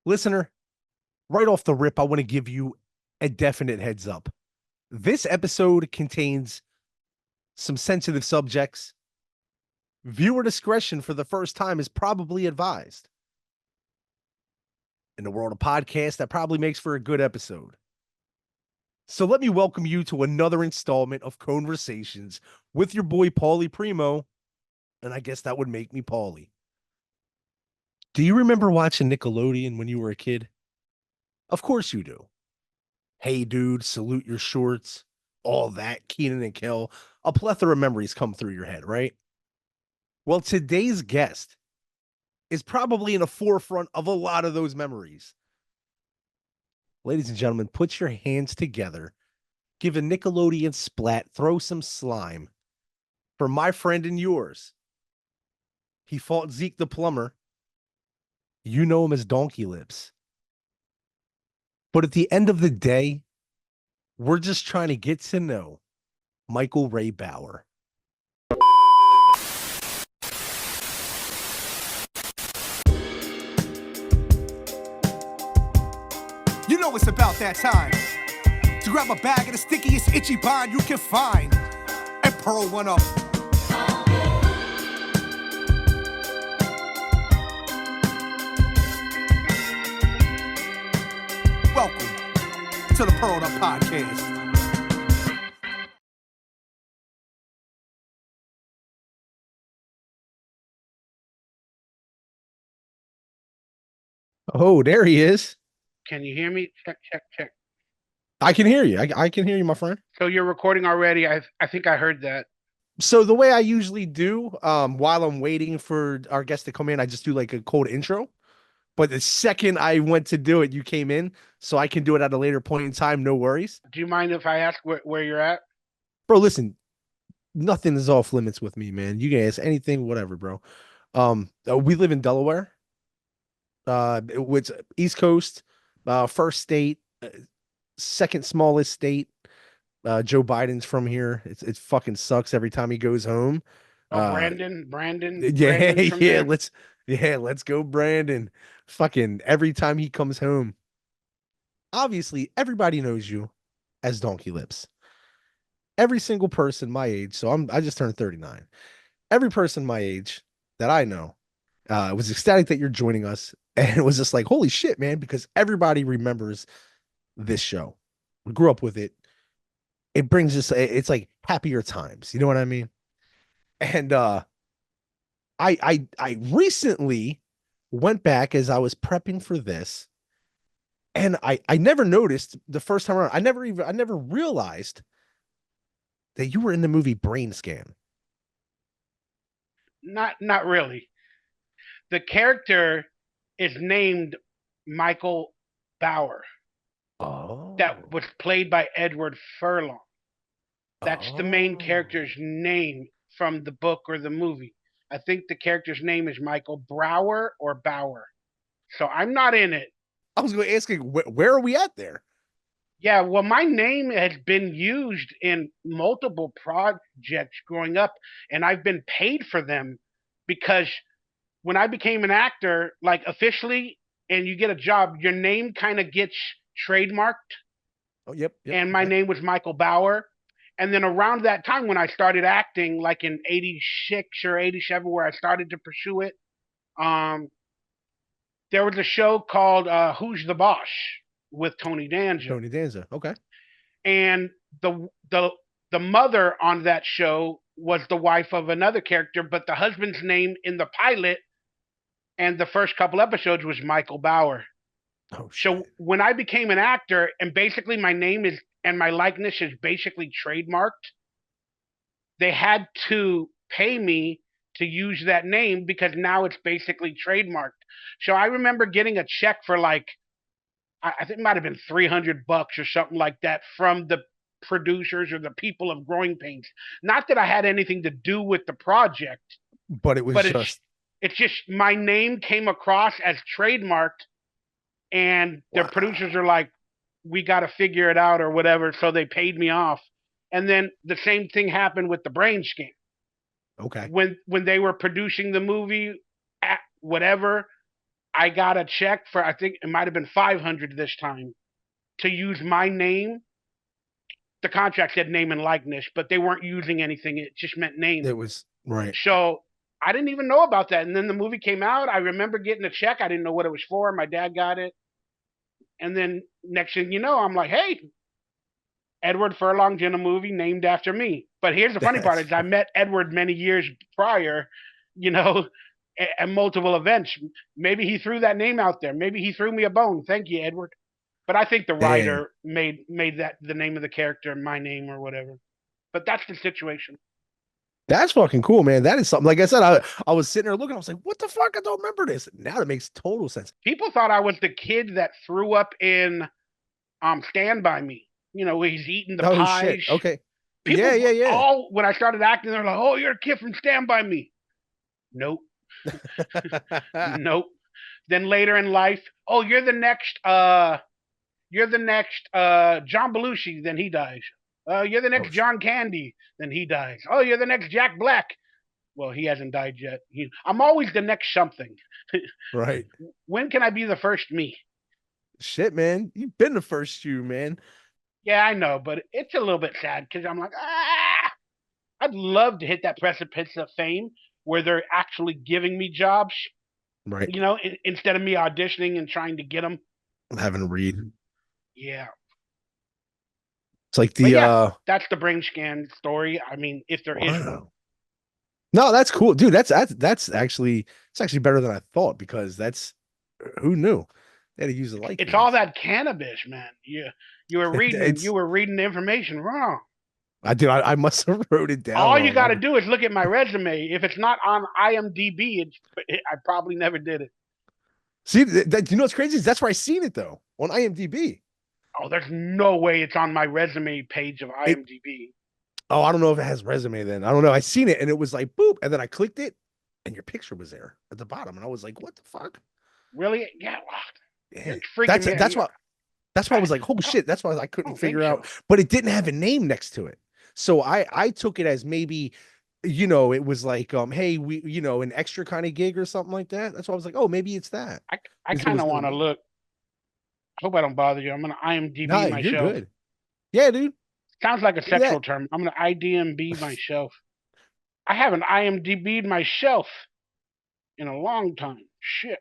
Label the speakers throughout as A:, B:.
A: Listener, right off the rip, I want to give you a definite heads up. This episode contains some sensitive subjects. Viewer discretion for the first time is probably advised. In the world of podcasts, that probably makes for a good episode. So let me welcome you to another installment of ConeVersations with your boy Pawley Primo, and I guess that would make me Pawley. Do you remember watching Nickelodeon when you were a kid? Of course you do. Hey Dude, Salute Your Shorts, all that, Keenan and Kel, a plethora of memories come through your head, right? Well, today's guest is probably in the forefront of a lot of those memories. Ladies and gentlemen, put your hands together, give a Nickelodeon splat, throw some slime for my friend and yours. He fought Zeke the plumber. You know him as Donkeylips. But at the end of the day, we're just trying to get to know Michael Ray Bauer.
B: You know it's about that time to grab a bag of the stickiest itchy bind you can find and pearl one up. Welcome to the Pearled Up Podcast.
A: Oh, there he is.
C: Can you hear me? Check, check, check.
A: I can hear you. I can hear you, my friend.
C: So you're recording already? I think I heard that.
A: So the way I usually do, while I'm waiting for our guest to come in, I just do like a cold intro. But the second I went to do it, you came in, so I can do it at a later point in time. No worries,
C: Do you mind if I ask where you're at?
A: bro. Listen, nothing is off limits with me, man. You can ask anything, whatever, bro. We live in Delaware, which East Coast, first state, second smallest state. Joe Biden's from here. It fucking sucks every time he goes home.
C: Oh,
A: Uh,
C: Brandon.
A: yeah,
C: Brandon's from
A: yeah.
C: there.
A: Let's go, Brandon. Fucking every time he comes home. Obviously, everybody knows you as Donkeylips. Every single person my age, so I just turned 39. Every person my age that I know was ecstatic that you're joining us, and it was just like, holy shit, man, because everybody remembers this show. We grew up with it. It brings us, it's like happier times. You know what I mean? And I recently went back as I was prepping for this, and I never noticed the first time around. I never realized that you were in the movie Brain Scan.
C: Not really. The character is named Michael Bauer. That
A: Oh,
C: was played by Edward Furlong. That's the main
A: oh.
C: character's name from the book or the movie. I think the character's name is Michael Brower or Bauer. So I'm not in it.
A: I was going to ask you, where are we at there?
C: Yeah, well, my name has been used in multiple projects growing up, and I've been paid for them because when I became an actor, like officially, and you get a job, your name kind of gets trademarked,
A: Oh, yep.
C: and my
A: Okay.
C: name was Michael Bauer. And then around that time when I started acting, like in 86 or 87, where I started to pursue it, um, there was a show called Who's the Boss with Tony Danza.
A: Tony Danza. Okay.
C: And the mother on that show was the wife of another character, but the husband's name in the pilot and the first couple episodes was Michael Bauer.
A: Oh
C: So
A: shit.
C: when I became an actor, and basically my name is and my likeness is basically trademarked, they had to pay me to use that name because now it's basically trademarked. So I remember getting a check for like I think it might have been $300 or something like that from the producers or the people of Growing Pains. Not that I had anything to do with the project,
A: But it was
C: but
A: just
C: it's just my name came across as trademarked, and their producers are
A: wow.
C: like, "We got to figure it out or whatever," so they paid me off. And then the same thing happened with the Brain Scan
A: Okay.
C: when they were producing the movie, whatever. I got a check for, I think it might have been 500 this time, to use my name. The contract said name and likeness, but they weren't using anything. It just meant name.
A: It was right.
C: So I didn't even know about that. And then the movie came out. I remember getting a check. I didn't know what it was for. My dad got it. And then next thing you know, I'm like, hey, Edward Furlong's in a movie named after me. But here's the funny part:
A: That's
C: is I met Edward many years prior, you know, at multiple events. Maybe he threw that name out there. Maybe he threw me a bone. Thank you, Edward. But I think the
A: damn.
C: writer made that the name of the character my name or whatever. But that's the situation.
A: That's fucking cool, man. That is something. Like I said, I was sitting there looking. I was like, "What the fuck? I don't remember this." Now it makes total sense.
C: People thought I was the kid that threw up in Stand By Me. You know, where he's eating the
A: Oh shit.
C: pies.
A: Okay. Yeah,
C: People
A: yeah,
C: all when I started acting, they're like, "Oh, you're a kid from Stand By Me." Nope,
A: yeah.
C: nope. Then later in life, oh, you're the next John Belushi. Then he dies. You're the
A: Oh
C: next
A: shit.
C: John Candy. Then he dies. Oh, you're the next Jack Black. Well, he hasn't died yet. I'm always the next something.
A: Right.
C: When can I be the first me?
A: Shit, man. You've been the first few, man.
C: Yeah, I know, but it's a little bit sad because I'm like, I'd love to hit that precipice of fame where they're actually giving me jobs,
A: Right.
C: you know, instead of me auditioning and trying to get them.
A: Having to read.
C: Yeah.
A: It's like
C: But
A: the
C: yeah, that's the brain scan story. I mean, if there is one.
A: wow. No, that's cool, dude. That's actually it's actually better than I thought because that's who knew they had to use a
C: It's all
A: likeness.
C: that cannabis, man. You were reading
A: It's
C: the information wrong.
A: I must have wrote it down
C: All you
A: wrong.
C: got to do is look at my resume. If it's not on IMDb, I probably never did it.
A: See that you know what's crazy is that's where I seen it though on IMDb.
C: Oh, there's no way it's on my resume page of
A: It
C: IMDb.
A: oh I don't know if it has resume then I don't know I seen it and it was like boop and then I clicked it and your picture was there at the bottom and I was like what the fuck
C: Really? Yeah. Wow.
A: yeah
C: You're freaking me.
A: that's why I was like holy
C: I
A: shit that's why I
C: I
A: couldn't
C: don't think
A: figure out
C: so.
A: but it didn't have a name next to it so I took it as maybe you know it was like hey we you know an extra kind of gig or something like that that's why I was like oh maybe it's that
C: I I
A: because it
C: kind
A: was
C: of
A: no
C: want to
A: name
C: look. I hope I don't bother you. I'm gonna IMDb
A: nah you're
C: myself.
A: good yeah dude
C: Sounds like a
A: do that
C: sexual term. I'm gonna IDMB myself. I haven't IMDb'd myself in a long time. Shit.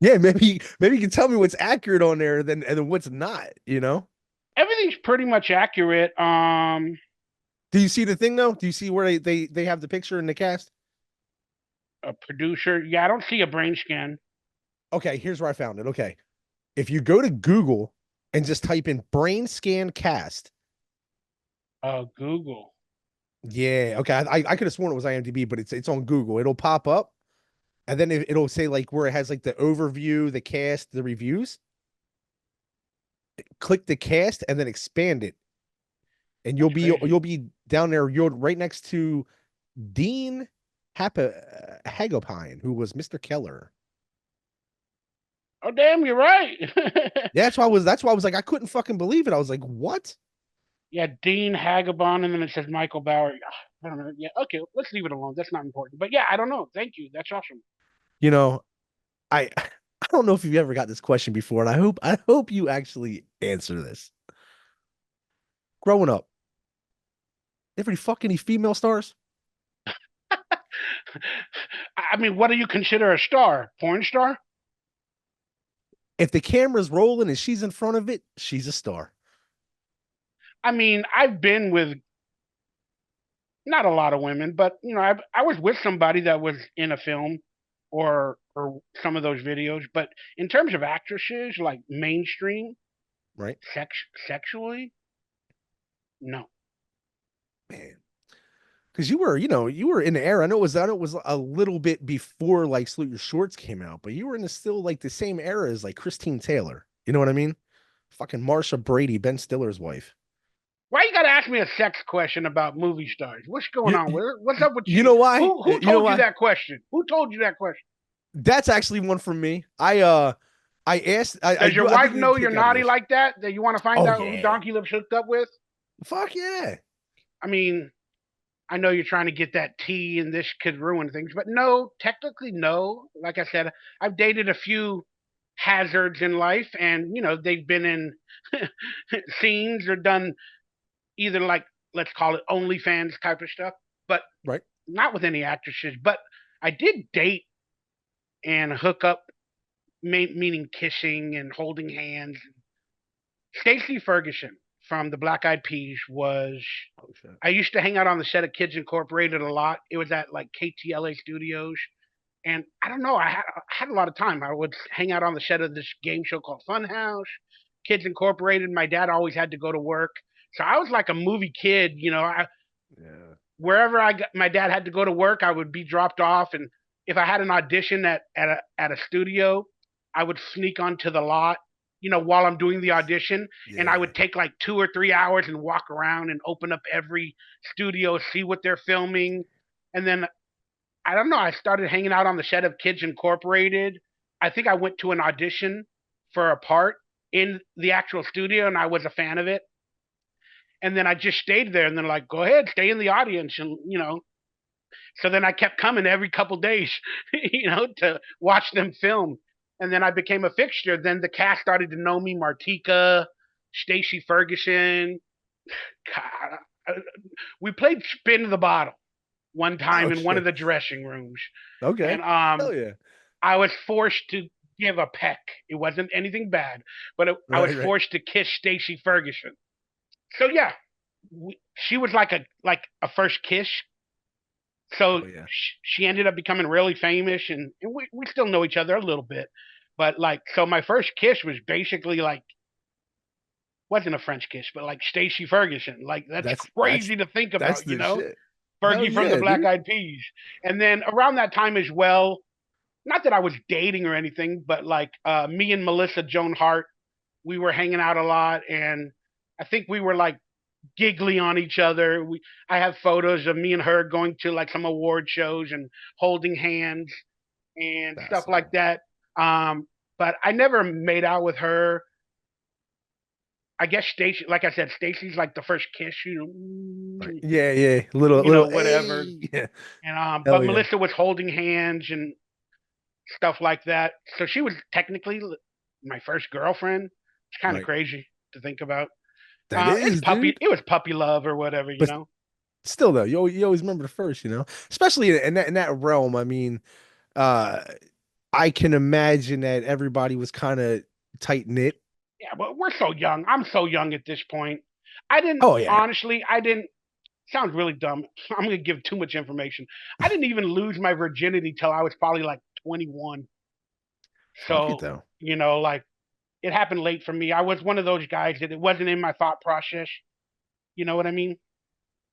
A: yeah maybe you can tell me what's accurate on there then and then what's not you know.
C: Everything's pretty much accurate.
A: Do you see the thing though? Do you see where they have the picture in the cast?
C: A producer. Yeah, I don't see a brain scan.
A: Okay, here's where I found it. Okay. If you go to Google and just type in brain scan cast.
C: Google.
A: Yeah, okay. I could have sworn it was IMDb, but it's on Google. It'll pop up and then it'll say like where it has like the overview, the cast, the reviews. Click the cast and then expand it. And
C: That's crazy.
A: you'll be down there. You're right next to Dean Hagopine, who was Mr. Keller.
C: Oh damn, you're right.
A: Yeah, that's why I was like, I couldn't fucking believe it. I was like, what?
C: Yeah, Dean Hagabon, and then it says Michael Bauer. I don't know. Yeah, okay, let's leave it alone. That's not important. But yeah, I don't know. Thank you. That's awesome.
A: You know, I don't know if you've ever got this question before, and I hope you actually answer this. Growing up, ever fuck any female stars?
C: I mean, what do you consider a star? Porn star?
A: If the camera's rolling and she's in front of it, she's a star.
C: I mean, I've been with not a lot of women, but you know, I was with somebody that was in a film or some of those videos. But in terms of actresses, like mainstream,
A: Right?
C: sexually, no.
A: Man. Because you were in the era. I know it was a little bit before like Salute Your Shorts came out, but you were in the still like the same era as like Christine Taylor. You know what I mean? Fucking Marsha Brady, Ben Stiller's wife.
C: Why you gotta ask me a sex question about movie stars? What's going on with it? What's up with
A: You
C: you?
A: know why?
C: Who
A: You know
C: told you
A: why?
C: that question? Who told you that question?
A: That's actually one from me. I asked
C: Does your
A: I
C: wife
A: think you get
C: know
A: a
C: you're
A: kick out of
C: naughty
A: this.
C: like that? That you want to find
A: Oh
C: out who
A: yeah.
C: Donkeylips hooked up with?
A: Fuck yeah.
C: I mean, I know you're trying to get that tea and this could ruin things, but no, technically no. Like I said, I've dated a few hazards in life, and they've been in scenes or done either, like, let's call it OnlyFans type of stuff, but
A: Right.
C: not with any actresses. But I did date and hook up, meaning kissing and holding hands. Stacey Ferguson from the Black Eyed Peas was.
A: Oh shit.
C: I used to hang out on the set of Kids Incorporated a lot. It was at like KTLA Studios, and I don't know. I had a lot of time. I would hang out on the set of this game show called Funhouse, Kids Incorporated. My dad always had to go to work, so I was like a movie kid.
A: Yeah.
C: Wherever my dad had to go to work, I would be dropped off, and if I had an audition at a studio, I would sneak onto the lot, while I'm doing the audition, and I
A: Yeah.
C: would take like 2 or 3 hours and walk around and open up every studio, see what they're filming, and then I don't know. I started hanging out on the set of Kids Incorporated. I think I went to an audition for a part in the actual studio, and I was a fan of it. And then I just stayed there, and then like, go ahead, stay in the audience, and so then I kept coming every couple days, to watch them film. And then I became a fixture. Then the cast started to know me: Martika, Stacey Ferguson. God, we played Spin the Bottle one time
A: Oh
C: in one of
A: shit.
C: the dressing rooms,
A: Okay.
C: and
A: Hell yeah.
C: I was forced to give a peck. It wasn't anything bad, but I was
A: Right. Right.
C: forced to kiss Stacey Ferguson. So yeah, she was like a first kiss. So
A: Oh yeah.
C: she ended up becoming really famous, and we still know each other a little bit. But like, so my first kiss was basically like, wasn't a French kiss, but like Stacey Ferguson. Like, that's
A: That's
C: crazy to think
A: that's
C: about,
A: the shit. Hell
C: Fergie from the
A: yeah,
C: Black
A: dude.
C: Eyed Peas. And then around that time as well, not that I was dating or anything, but like, me and Melissa Joan Hart, we were hanging out a lot, and I think we were like giggly on each other. I have photos of me and her going to like some award shows and holding hands and stuff like
A: Fascinating.
C: that. But I never made out with her. I guess Stacey, like I said, Stacey's like the first kiss,
A: Right. Yeah, yeah. Little
C: whatever.
A: hey. Yeah.
C: And
A: Hell
C: but
A: yeah.
C: Melissa was holding hands and stuff like that. So she was technically my first girlfriend. It's kind of
A: Right.
C: crazy to think about.
A: That is, dude.
C: It was puppy love or whatever,
A: But still though, you always remember the first, especially in that realm. I mean, uh I can imagine that everybody was kind of tight knit.
C: Yeah, but we're so young. I'm so young at this point. I didn't
A: Oh yeah.
C: honestly. I didn't. Sounds really dumb. I'm gonna give too much information. I didn't even lose my virginity till I was probably like 21.
A: Fuck it
C: So
A: though.
C: like, it happened late for me. I was one of those guys that it wasn't in my thought process. You know what I mean?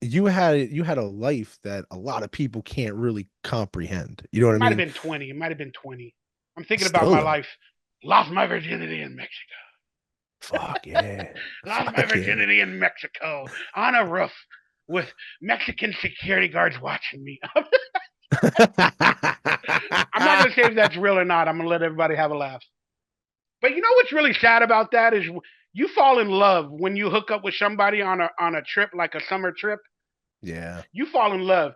A: You had a life that a lot of people can't really comprehend. You know what I
C: Might have
A: mean?
C: been 20. It might have been 20. I'm thinking about
A: Still
C: my
A: though.
C: life. Lost my virginity in Mexico.
A: Fuck yeah.
C: Lost my
A: Fuck yeah.
C: virginity in Mexico on a roof with Mexican security guards watching me. I'm not going to say if that's real or not. I'm going to let everybody have a laugh. But you know what's really sad about that is you fall in love when you hook up with somebody on a trip, like a summer trip.
A: Yeah.
C: You fall in love,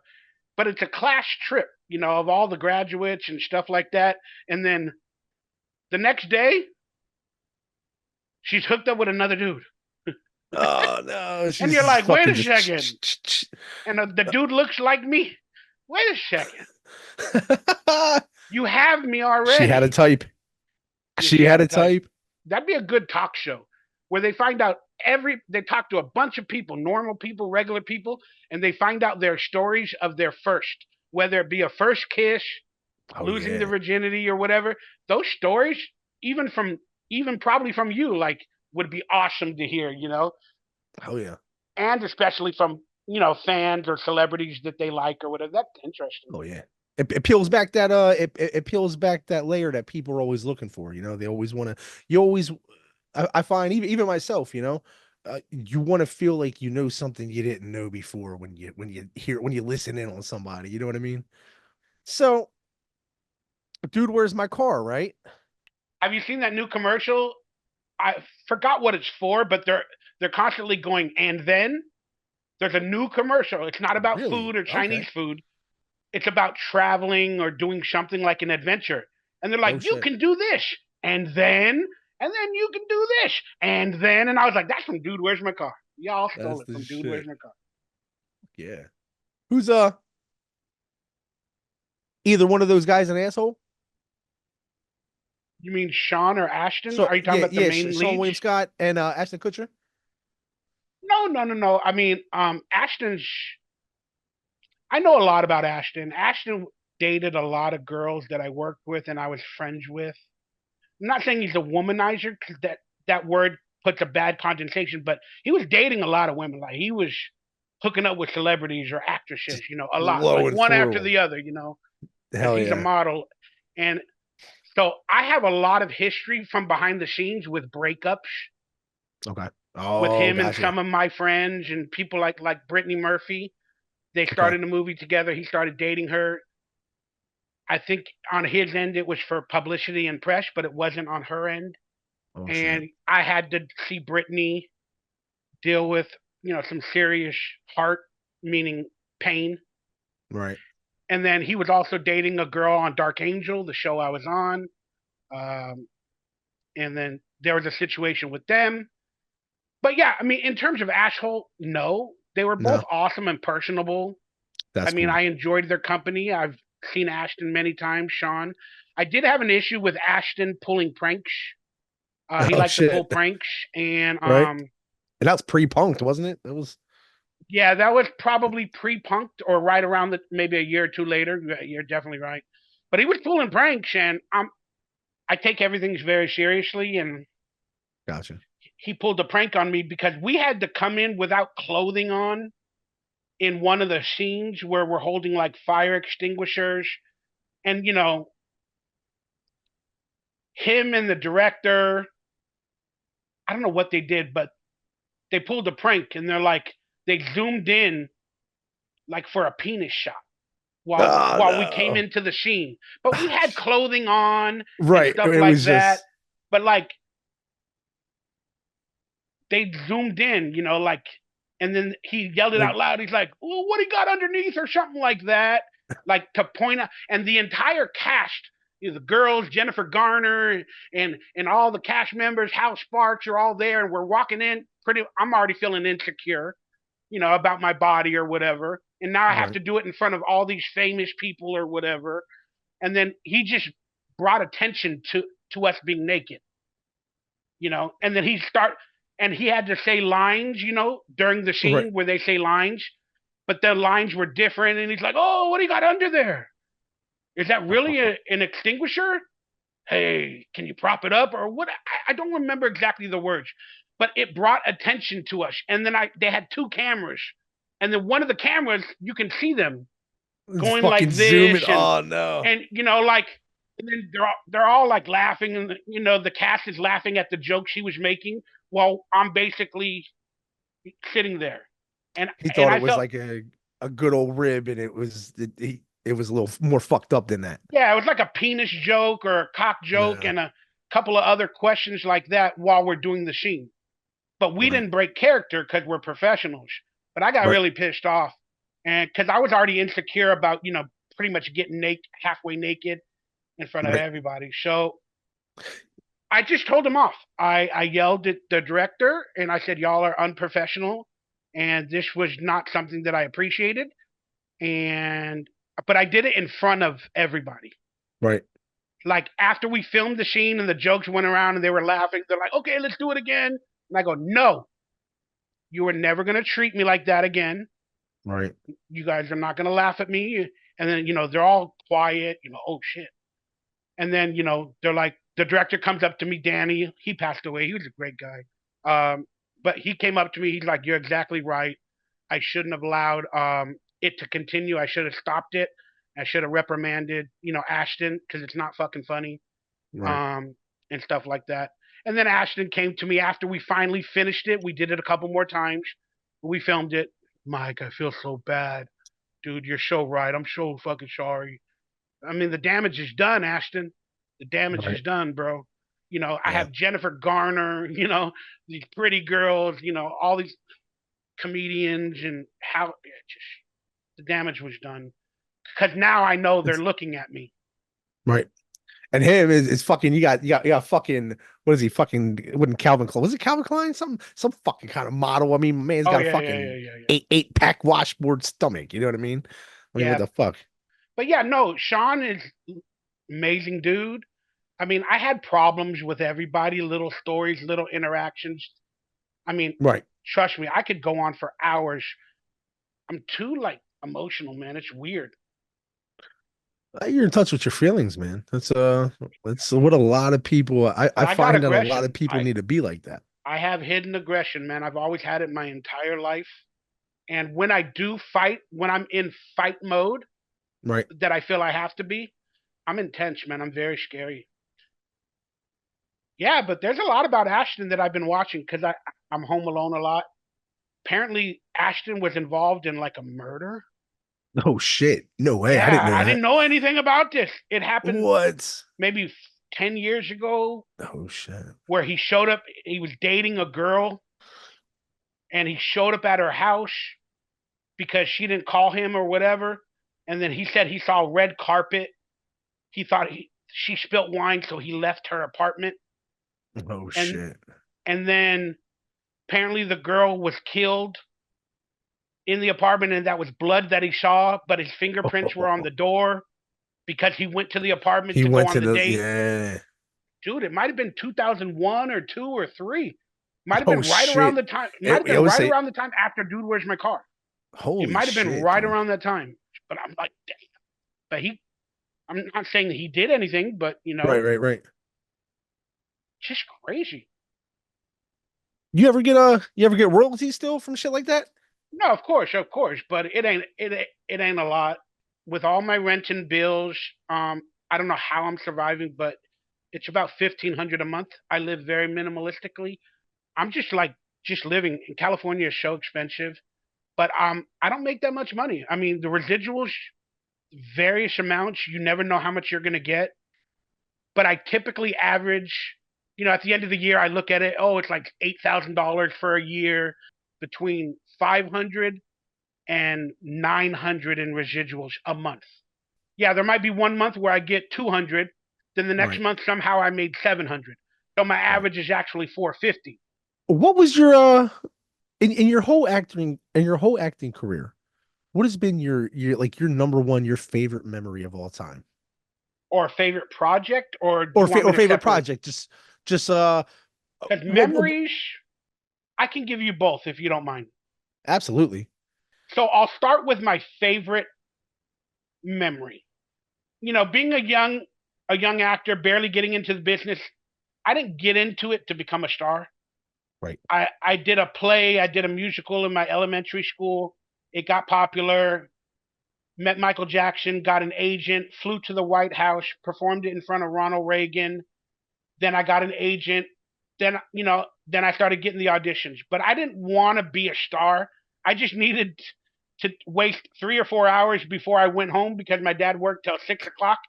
C: but it's a class trip, of all the graduates and stuff like that. And then the next day, she's hooked up with another dude.
A: Oh no,
C: And
A: she's
C: you're
A: just
C: like, wait
A: fucking
C: a second.
A: just.
C: And the dude looks like me. Wait a second. You have me
A: She had a
C: already.
A: type.
C: Yeah,
A: She
C: she
A: had
C: had a
A: a
C: type.
A: type.
C: That'd be a good talk show where they find out they talk to a bunch of people, normal people, regular people, and they find out their stories of their first, whether it be a first kiss,
A: Oh
C: losing the
A: yeah.
C: virginity or whatever. Those stories, even from even probably from you, like, would be awesome to hear,
A: Oh yeah.
C: and especially from fans or celebrities that they like or whatever. That's interesting.
A: Oh yeah. It peels back that it peels back that layer that people are always looking for. They always want to. You always, I find even myself. You want to feel like you know something you didn't know before when you listen in on somebody. You know what I mean? So, dude, where's my car? Right?
C: Have you seen that new commercial? I forgot what it's for, but they're constantly going, and then There's a new commercial. It's not about
A: Really?
C: food or
A: Okay.
C: Chinese food. It's about traveling or doing something like an adventure. And they're
A: Oh
C: like, you
A: shit.
C: can do this. And then you can do this. And I was like, that's from Dude, Where's My Car? Y'all stole
A: That's
C: it
A: the
C: from Dude,
A: shit.
C: Where's My Car?
A: Yeah. Who's either one of those guys an asshole?
C: You mean Sean or Ashton?
A: So
C: Are you talking
A: yeah,
C: about the
A: yeah,
C: main
A: Sean
C: leads?
A: William Scott and Ashton Kutcher.
C: No, no, no, no. I mean, Ashton's. I know a lot about Ashton. Ashton dated a lot of girls that I worked with and I was friends with. I'm not saying he's a womanizer because that word puts a bad connotation, but he was dating a lot of women. Like he was hooking up with celebrities or actresses,
A: Just
C: a lot, like
A: blowing
C: one after
A: through
C: the other, because
A: Hell
C: he's a
A: yeah.
C: model. And so I have a lot of history from behind the scenes with breakups
A: Okay.
C: with
A: Oh,
C: him and
A: gotcha.
C: some of my friends and people like Brittany Murphy. They
A: Okay.
C: started a movie together. He started dating her. I think on his end it was for publicity and press, but it wasn't on her end.
A: Oh shit.
C: And I had to see Brittany deal with, some serious heart, meaning pain.
A: Right.
C: And then he was also dating a girl on Dark Angel, the show I was on. Um, and then there was a situation with them. But yeah, I mean, in terms of asshole, no, they were both
A: No,
C: awesome and personable. I
A: that's
C: mean,
A: cool.
C: I enjoyed their company. I've seen Ashton many times, Sean. I did have an issue with Ashton pulling pranks. He
A: Oh
C: liked to pull
A: shit.
C: pranks, and
A: Right. And that was pre-punked, wasn't it? It was.
C: yeah, that was probably pre-punked or right around maybe a year or two later. You're definitely right. But he was pulling pranks, and I take everything very seriously. And
A: Gotcha.
C: he pulled a prank on me because we had to come in without clothing on in one of the scenes where we're holding like fire extinguishers, and him and the director, I don't know what they did, but they pulled a prank, and they zoomed in like for a penis shot
A: Oh
C: while we came
A: no.
C: into the scene. But we had clothing on and
A: Right.
C: stuff
A: It
C: like
A: was
C: that.
A: just
C: But they zoomed in, and then he yelled it
A: like
C: out loud. He's like, "Well, what he got underneath?" or something like that, like to point out. And the entire cast, the girls, Jennifer Garner, and all the cast members, Hal Sparks, are all there, and we're walking in. I'm already feeling insecure, about my body or whatever. And now I have
A: right.
C: to do it in front of all these famous people or whatever. And then he just brought attention to us being naked, and then he had to say lines, during the
A: Right.
C: scene where they say lines, but the lines were different. And he's like, "Oh, what do you got under there? Is that really an extinguisher? Hey, can you prop it up or what?" I don't remember exactly the words, but it brought attention to us. And then they had two cameras, and then one of the cameras you can see them
A: Just
C: going
A: fucking
C: like
A: zooming.
C: this, and
A: Oh no.
C: and and then they're all like laughing, and the cast is laughing at the joke she was making while I'm basically sitting there, and
A: He
C: and
A: thought it
C: I
A: was
C: felt,
A: like a good old rib, and it was a little more fucked up than that.
C: yeah, it was like a penis joke or a cock joke
A: Yeah.
C: and a couple of other questions like that while we're doing the scene. But we
A: Right.
C: didn't break character because we're professionals. But I got
A: Right.
C: really pissed off, and because I was already insecure about pretty much getting naked, halfway naked in front of
A: Right.
C: everybody. So I just told him off. I yelled at the director and I said, "Y'all are unprofessional, and this was not something that I appreciated." And but I did it in front of everybody.
A: Right.
C: Like after we filmed the scene and the jokes went around and they were laughing, they're like, "Okay, let's do it again." And I go, "No, you are never gonna treat me like that again.
A: Right.
C: You guys are not gonna laugh at me." And then they're all quiet. Oh shit. And then they're like, the director comes up to me, Danny. He passed away. He was a great guy. But he came up to me. He's like, "You're exactly right. I shouldn't have allowed it to continue. I should have stopped it. I should have reprimanded Ashton because it's not fucking funny."
A: Right.
C: um, and stuff like that. And then Ashton came to me after we finally finished it. We did it a couple more times. We filmed it. "Mike, I feel so bad, dude. You're so right. I'm so fucking sorry. I mean, the damage is done, Ashton. The damage is
A: Right.
C: done, bro. I
A: Yeah.
C: have Jennifer Garner, these pretty girls, all these comedians and how just the damage was done. Because now I know they're
A: It's
C: looking at me.
A: right. And him is fucking. You got fucking. What is he fucking? Wouldn't Calvin Klein? Was it Calvin Klein? Some fucking kind of model. I mean, my man's
C: Oh
A: got a
C: yeah, yeah, yeah,
A: fucking
C: yeah, yeah.
A: eight pack washboard stomach. You know what I mean? I mean, what
C: Yeah,
A: the fuck?
C: but yeah, no, Sean is amazing dude. I mean, I had problems with everybody, little stories, little interactions. I mean,
A: Right.
C: trust me, I could go on for hours. I'm too like emotional, man. It's weird.
A: You're in touch with your feelings, man. That's what a lot of people. I
C: But I got
A: find that a lot of
C: aggression.
A: people need to be like that.
C: I have hidden aggression, man. I've always had it my entire life. And when I do fight, when I'm in fight mode
A: Right.
C: that I feel I have to be, I'm intense, man. I'm very scary. Yeah, but there's a lot about Ashton that I've been watching because I'm home alone a lot. Apparently, Ashton was involved in like a murder.
A: Oh shit! No way! I didn't
C: Yeah,
A: know
C: I
A: that.
C: didn't know anything about this. It happened
A: What?
C: maybe 10 years ago
A: Oh shit!
C: where he showed up. He was dating a girl and he showed up at her house because she didn't call him or whatever. And then he said he saw red carpet. He thought she spilt wine, so he left her apartment.
A: Oh
C: And
A: shit!
C: and then apparently the girl was killed in the apartment, and that was blood that he saw, but his fingerprints were on the door because he went to the apartment
A: He
C: to go
A: went
C: on
A: to
C: the
A: the
C: date.
A: yeah.
C: Dude, it might have been 2001 or 2 or 3. Might have
A: Oh
C: been right around
A: shit!
C: the time. Might have
A: I
C: been
A: would
C: right
A: say,
C: around the time after Dude, Where's My Car? It
A: holy
C: might have been
A: shit,
C: right
A: dude!
C: around that time. But I'm like, damn. But I'm not saying that he did anything, but
A: Right, right, right.
C: just crazy.
A: You ever get royalties still from shit like that?
C: No, of course, but it ain't a lot. With all my rent and bills, I don't know how I'm surviving, but it's about 1,500 a month. I live very minimalistically. I'm just living in California is so expensive, but I don't make that much money. I mean, the residuals, various amounts. You never know how much you're gonna get, but I typically average. At the end of the year, I look at it. Oh, it's like $8,000 for a year, between 500 and 900 in residuals a month. Yeah, there might be one month where I get 200, then the next
A: Right,
C: month somehow I made 700. So my
A: right.
C: average is actually 450.
A: What was your in your whole acting career? What has been your like your number one, your favorite memory of all time,
C: Or favorite project, or do you want me
A: or
C: to
A: favorite
C: separate?
A: project? Just
C: Because
A: what
C: memories, I can give you both if you don't mind.
A: absolutely.
C: So I'll start with my favorite memory. Being a young actor, barely getting into the business, I didn't get into it to become a star.
A: Right.
C: I did a play, I did a musical in my elementary school. It got popular. Met Michael Jackson, got an agent, flew to the White House, performed it in front of Ronald Reagan. Then I got an agent. Then I started getting the auditions. But I didn't want to be a star. I just needed to waste 3 or 4 hours before I went home because my dad worked till 6 o'clock,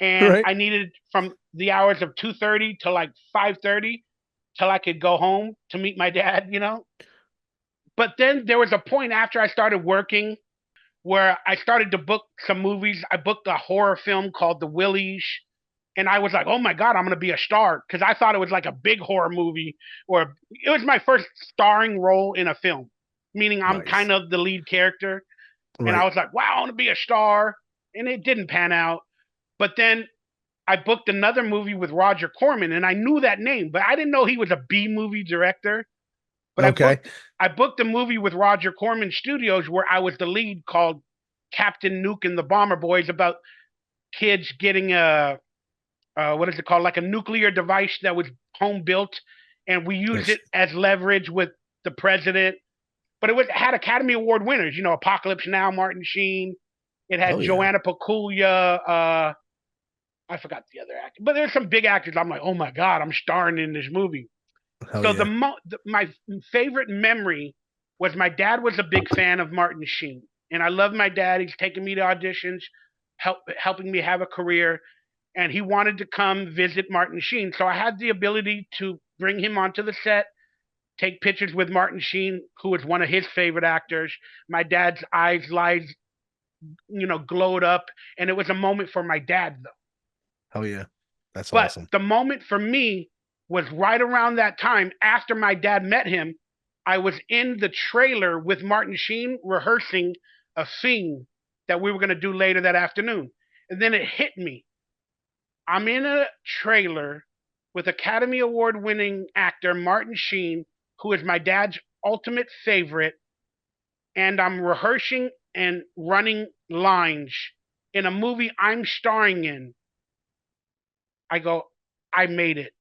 C: and
A: Right.
C: I needed from the hours of 2:30 to like 5:30 till I could go home to meet my dad. But then there was a point after I started working where I started to book some movies. I booked a horror film called The Willies, and I was like, "Oh my god, I'm gonna be a star," because I thought it was like a big horror movie, or it was my first starring role in a film, meaning I'm kind
A: Nice.
C: of the lead character. And I
A: Right.
C: was like, "Wow, I want to be a star," and it didn't pan out. But then I booked another movie with Roger Corman, and I knew that name, but I didn't know he was a B movie director. But I
A: Okay.
C: booked I booked a movie with Roger Corman Studios where I was the lead, called Captain Nuke and the Bomber Boys, about kids getting a what is it called, like a nuclear device that was home built, and we used
A: Nice.
C: it as leverage with the president. But it had Academy Award winners, Apocalypse Now, Martin Sheen. It had
A: Hell yeah.
C: Joanna Paculia. I forgot the other actor, but there's some big actors. I'm like, oh my god, I'm starring in this movie.
A: Hell
C: So
A: yeah.
C: my favorite memory was my dad was a big fan of Martin Sheen, and I love my dad. He's taking me to auditions, helping me have a career, and he wanted to come visit Martin Sheen. So I had the ability to bring him onto the set, take pictures with Martin Sheen, who was one of his favorite actors. My dad's eyes, glowed up, and it was a moment for my dad, though.
A: Hell yeah. That's
C: But
A: awesome.
C: the moment for me was right around that time after my dad met him. I was in the trailer with Martin Sheen rehearsing a scene that we were going to do later that afternoon. And then it hit me. I'm in a trailer with Academy Award winning actor Martin Sheen, who is my dad's ultimate favorite, and I'm rehearsing and running lines in a movie I'm starring in. I go, I made it.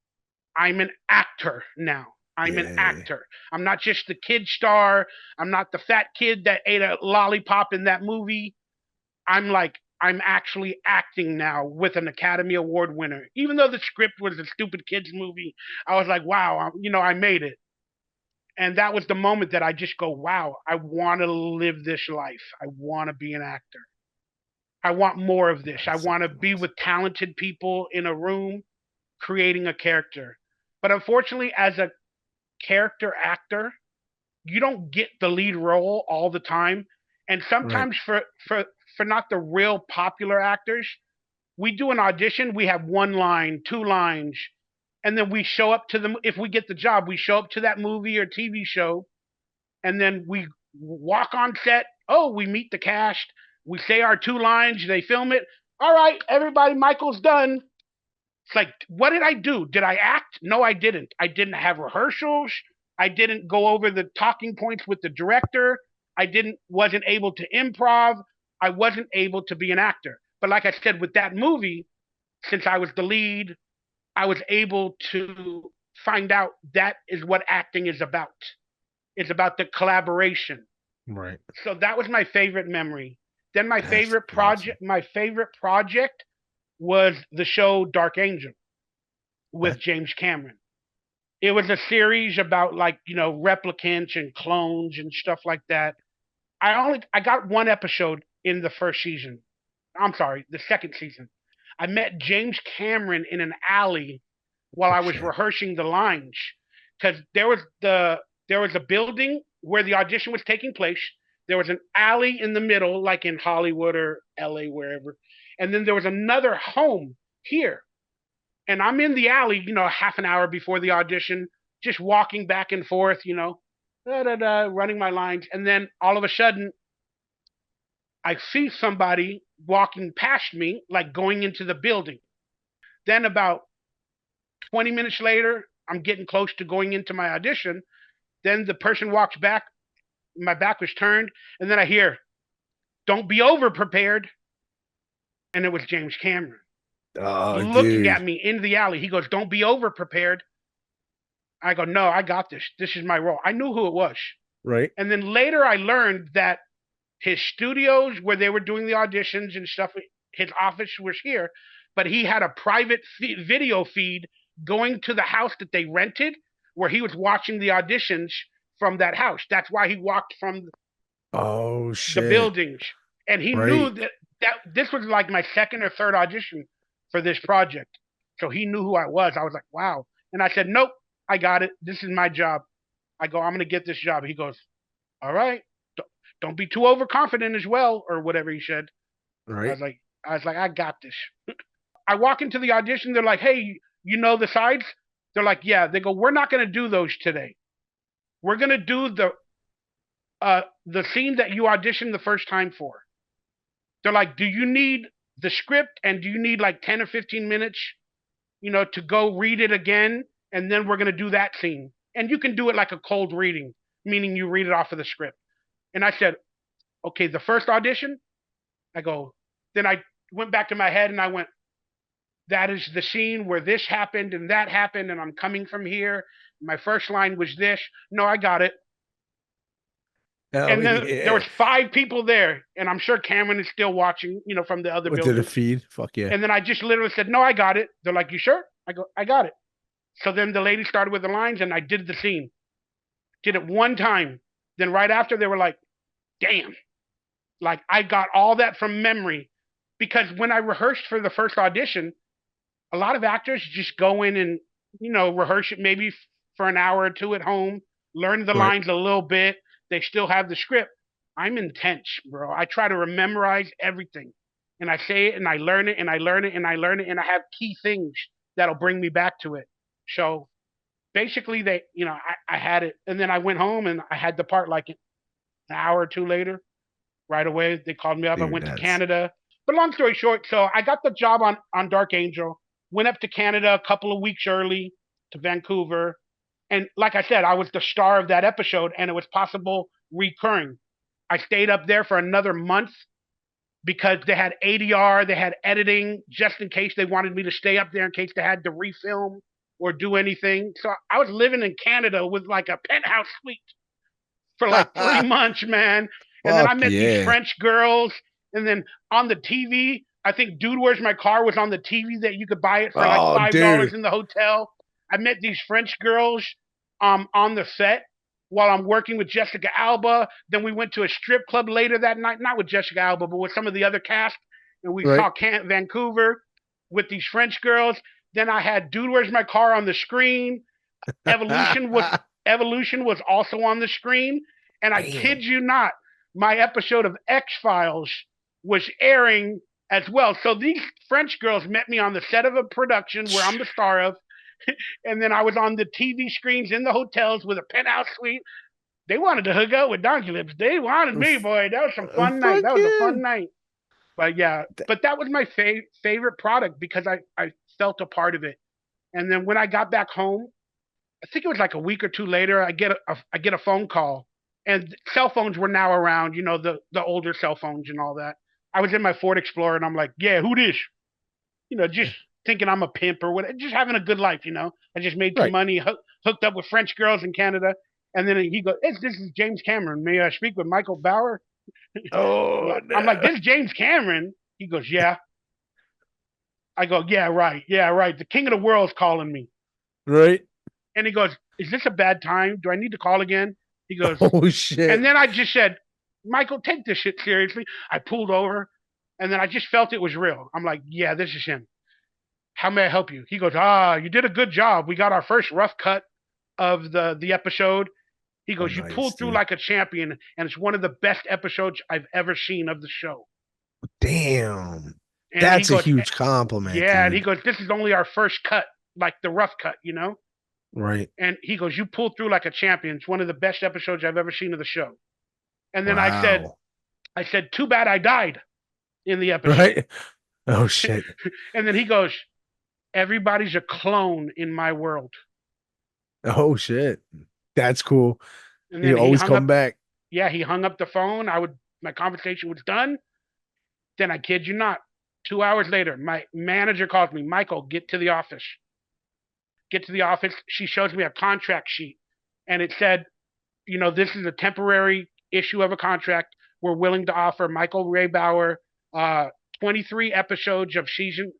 C: I'm an actor now. I'm an
A: Yeah.
C: actor. I'm not just the kid star. I'm not the fat kid that ate a lollipop in that movie. I'm actually acting now with an Academy Award winner. Even though the script was a stupid kids movie, I was like, wow, I made it. And that was the moment that I just go, wow, I want to live this life. I want to be an actor. I want more of this. I
A: That's
C: want to
A: fucking
C: be
A: awesome.
C: with talented people in a room creating a character. But unfortunately, as a character actor, you don't get the lead role all the time. And
A: Right.
C: sometimes for not the real popular actors, we do an audition, we have one line, two lines, and then we show up to if we get the job, we show up to that movie or TV show, and then we walk on set. Oh, we meet the cast, we say our two lines, they film it. All right, everybody, Michael's done. It's like, what did I do? Did I act? No, I didn't. I didn't have rehearsals. I didn't go over the talking points with the director. I didn't wasn't able to improv. I wasn't able to be an actor. But like I said, with that movie, since I was the lead, I was able to find out that is what acting is about. It's about the collaboration.
A: Right.
C: So that was my favorite memory. Then
A: That's fucking awesome.
C: my favorite project was the show Dark Angel
A: Okay.
C: with James Cameron. It was a series about replicants and clones and stuff like that. I got one episode in the first season. I'm sorry, the second season. I met James Cameron in an alley while
A: Oh
C: I was
A: shit.
C: rehearsing the lines because there was a building where the audition was taking place. There was an alley in the middle, like in Hollywood or LA, wherever, and then there was another home here. And I'm in the alley, half an hour before the audition, just walking back and forth, running my lines, and then all of a sudden I see somebody walking past me, like going into the building. Then about 20 minutes later, I'm getting close to going into my audition. Then the person walks back, my back was turned, and then I hear, "Don't be over prepared." And it was James Cameron
A: Oh,
C: looking at
A: dude.
C: me in the alley. He goes, "Don't be over prepared." I go, "No, I got this. This is my role." I knew who it was.
A: Right.
C: And then later I learned that his studios where they were doing the auditions and stuff, his office was here, but he had a private video feed going to the house that they rented where he was watching the auditions from that house. That's why he walked from
A: Oh
C: the
A: shit.
C: buildings. And he knew
A: Right.
C: that this was like my second or third audition for this project. So he knew who I was. I was like, wow. And I said, nope, I got it. This is my job. I go, I'm going to get this job. He goes, all right. Don't be too overconfident as well, or whatever he said. I
A: Right.
C: was like, I got this. I walk into the audition. They're like, hey, you know the sides? They're like, yeah. They go, we're not going to do those today. We're going to do the scene that you auditioned the first time for. They're like, do you need the script and do you need like 10 or 15 minutes, to go read it again? And then we're going to do that scene. And you can do it like a cold reading, meaning you read it off of the script. And I said, okay, the first audition, I go, then I went back to my head and I went, that is the scene where this happened and that happened, and I'm coming from here. My first line was this. No, I got it. And then there
A: Yeah.
C: was five people there, and I'm sure Cameron is still watching, from the other
A: What did it
C: building.
A: feed? Fuck yeah.
C: And then I just literally said, no, I got it. They're like, you sure? I go, I got it. So then the lady started with the lines, and I did the scene. Did it one time. Then right after, they were like, damn. Like, I got all that from memory. Because when I rehearsed for the first audition, a lot of actors just go in and, rehearse it maybe for an hour or two at home. learn the
A: Right.
C: lines a little bit. They still have the script. I'm intense, bro. I try to memorize everything. And I say it and I learn it and I learn it and I learn it and I have key things that'll bring me back to it. So basically I had it and then I went home and I had the part like an hour or two later. Right away. They called me up. I
A: Dude,
C: went to
A: that's
C: Canada. But long story short, so I got the job on Dark Angel, went up to Canada a couple of weeks early to Vancouver. And like I said, I was the star of that episode and it was possible recurring. I stayed up there for another month because they had ADR, they had editing, just in case they wanted me to stay up there in case they had to refilm or do anything. So I was living in Canada with like a penthouse suite for like 3 months, man. And then I
A: fuck
C: met these
A: yeah.
C: French girls. And then on the TV, I think Dude, Where's My Car was on the TV that you could buy it for like
A: Oh,
C: $5
A: dude.
C: in the hotel. I met these French girls on the set while I'm working with Jessica Alba. Then we went to a strip club later that night, not with Jessica Alba, but with some of the other cast. And we
A: Right.
C: saw Vancouver with these French girls. Then I had Dude, Where's My Car on the screen. Evolution was Evolution was also on the screen, and I
A: Damn.
C: kid you not, my episode of X Files was airing as well. So these French girls met me on the set of a production where I'm the star of, and then I was on the TV screens in the hotels with a penthouse suite. They wanted to hook up with Donkeylips. They wanted me, boy. That was some fun night.
A: Fuck
C: That was a
A: yeah.
C: fun night. But yeah, but that was my favorite product because I felt a part of it. And then when I got back home, I think it was like a week or two later, I get a phone call, and cell phones were now around, the older cell phones and all that. I was in my Ford Explorer, and I'm like, yeah, who this? Just thinking I'm a pimp or what, just having a good life. I just made some
A: Right.
C: money, hooked up with French girls in Canada, and then he goes, hey, this is James Cameron. May I speak with Michael Bauer?
A: Oh
C: I'm like,
A: no.
C: this is James Cameron. He goes, yeah. I go, yeah, right. The king of the world's calling me.
A: Right.
C: And he goes, is this a bad time? Do I need to call again? He goes,
A: Oh
C: and
A: shit.
C: then I just said, Michael, take this shit seriously. I pulled over and then I just felt it was real. I'm like, yeah, this is him. How may I help you? He goes, you did a good job. We got our first rough cut of the episode. He
A: Oh,
C: goes, you
A: nice,
C: pulled through
A: dude.
C: like a champion, and it's one of the best episodes I've ever seen of the show.
A: Damn.
C: And he
A: That's a
C: goes,
A: huge compliment,
C: yeah, and he
A: dude.
C: goes, this is only our first cut, like the rough cut.
A: Right.
C: And he goes, you pulled through like a champion. It's one of the best episodes I've ever seen of the show. And then
A: Wow.
C: I said, too bad I died in the episode.
A: Right. Oh shit.
C: And then he goes, everybody's a clone in my world.
A: Oh shit. That's cool.
C: And
A: You
C: then he
A: always
C: hung
A: come
C: up.
A: back.
C: Yeah, he hung up the phone. My conversation was done. Then I kid you not, 2 hours later, my manager calls me, Michael, get to the office. Get to the office. She shows me a contract sheet, and it said, this is a temporary issue of a contract. We're willing to offer Michael Ray Bauer 23 episodes of season.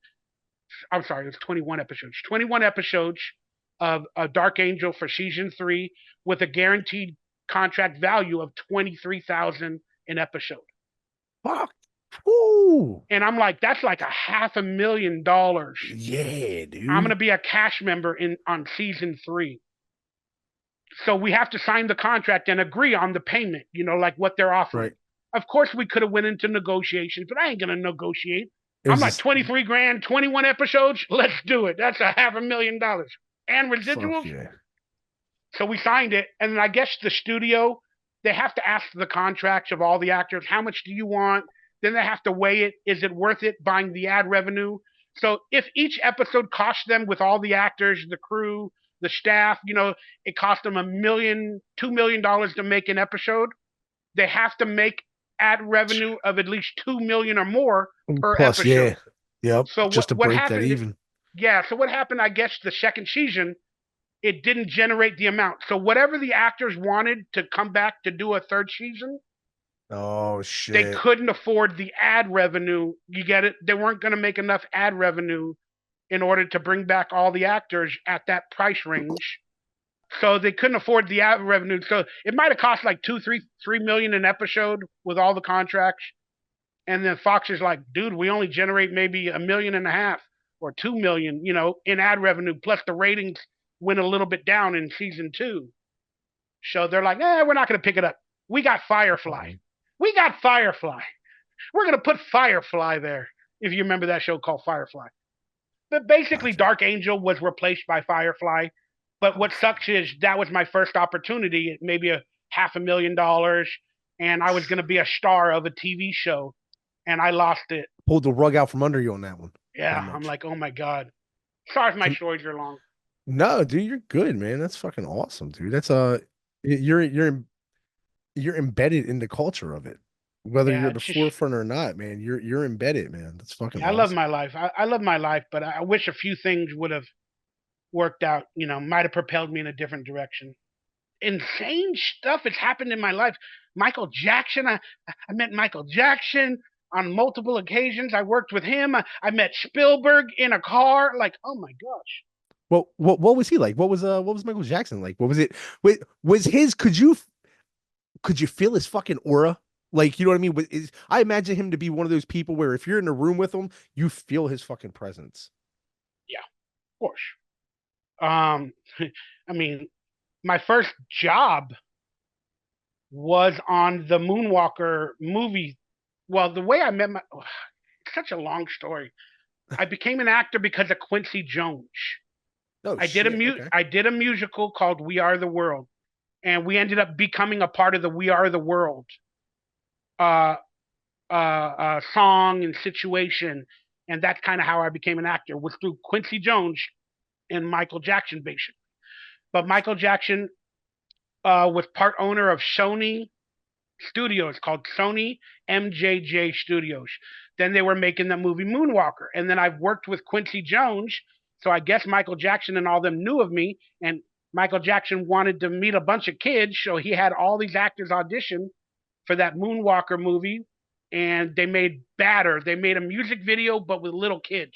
C: I'm sorry, it was 21 episodes. 21 episodes of Dark Angel for season 3 with a guaranteed contract value of 23,000 an episode.
A: Fuck. Ooh.
C: And I'm like, that's like $500,000.
A: Yeah,
C: I'm gonna
A: dude.
C: be a cash member on season 3. So we have to sign the contract and agree on the payment, like what they're offering.
A: Right.
C: Of course we could have went into negotiations, but I ain't gonna negotiate.
A: It
C: I'm
A: was
C: like
A: just
C: 23 grand, 21 episodes. Let's do it. That's $500,000 and
A: fuck
C: residuals.
A: yeah.
C: So we signed it, and I guess the studio, they have to ask the contracts of all the actors, how much do you want? Then they have to weigh it. Is it worth it buying the ad revenue? So if each episode costs them with all the actors, the crew, the staff, it cost them $2 million to make an episode. They have to make ad revenue of at least 2 million or more per
A: Plus,
C: episode.
A: yeah. Yep.
C: So
A: Just to
C: what
A: break that
C: happened?
A: even.
C: Yeah. So what happened? I guess the second season it didn't generate the amount. So whatever the actors wanted to come back to do a third season,
A: Oh
C: they
A: shit.
C: couldn't afford the ad revenue. You get it? They weren't going to make enough ad revenue in order to bring back all the actors at that price range. So they couldn't afford the ad revenue. So it might have cost like 3 million an episode with all the contracts. And then Fox is like, dude, we only generate maybe 1.5 million or 2 million, in ad revenue. Plus the ratings went a little bit down in season 2. show. They're like, we're not going to pick it up. We got Firefly. We got Firefly. We're going to put Firefly there. If you remember that show called Firefly. But basically,
A: Gotcha.
C: Dark Angel was replaced by Firefly. But what sucks is that was my first opportunity, maybe a $500,000, and I was going to be a star of a TV show, and I lost it.
A: Pulled the rug out from under you on that one.
C: Yeah, I'm like, oh my god. Sorry if my stories are long.
A: No, dude, you're good, man. That's fucking awesome, dude. That's you're embedded in the culture of it. Whether you're
C: Yeah,
A: at the
C: it's just
A: forefront or not, man, you're embedded, man. That's fucking
C: yeah, I love
A: awesome.
C: my life. I love my life, but I wish a few things would have worked out. Might have propelled me in a different direction. Insane stuff has happened in my life. Michael Jackson. I met Michael Jackson on multiple occasions. I worked with him. I met Spielberg in a car. Like, oh my gosh.
A: Well, what was he like? What was Michael Jackson like? What was it? Wait, was his could you feel his fucking aura? Like, you know what I mean? I imagine him to be one of those people where if you're in a room with him, you feel his fucking presence.
C: Yeah, of course. Um, I mean, my first job was on the Moonwalker movie. Well, the way I met it's such a long story. I became an actor because of Quincy Jones.
A: Oh shit. Okay.
C: I did a musical called We Are the World, and we ended up becoming a part of the We Are the World uh, song and situation, and that's kind of how I became an actor, was through Quincy Jones and Michael Jackson, basically. But Michael Jackson was part owner of Sony Studios, called Sony MJJ Studios. Then they were making the movie Moonwalker, and then I've worked with Quincy Jones, so I guess Michael Jackson and all them knew of me, and Michael Jackson wanted to meet a bunch of kids, so he had all these actors audition for that Moonwalker movie, and they made Batter. They made a music video, but with little kids.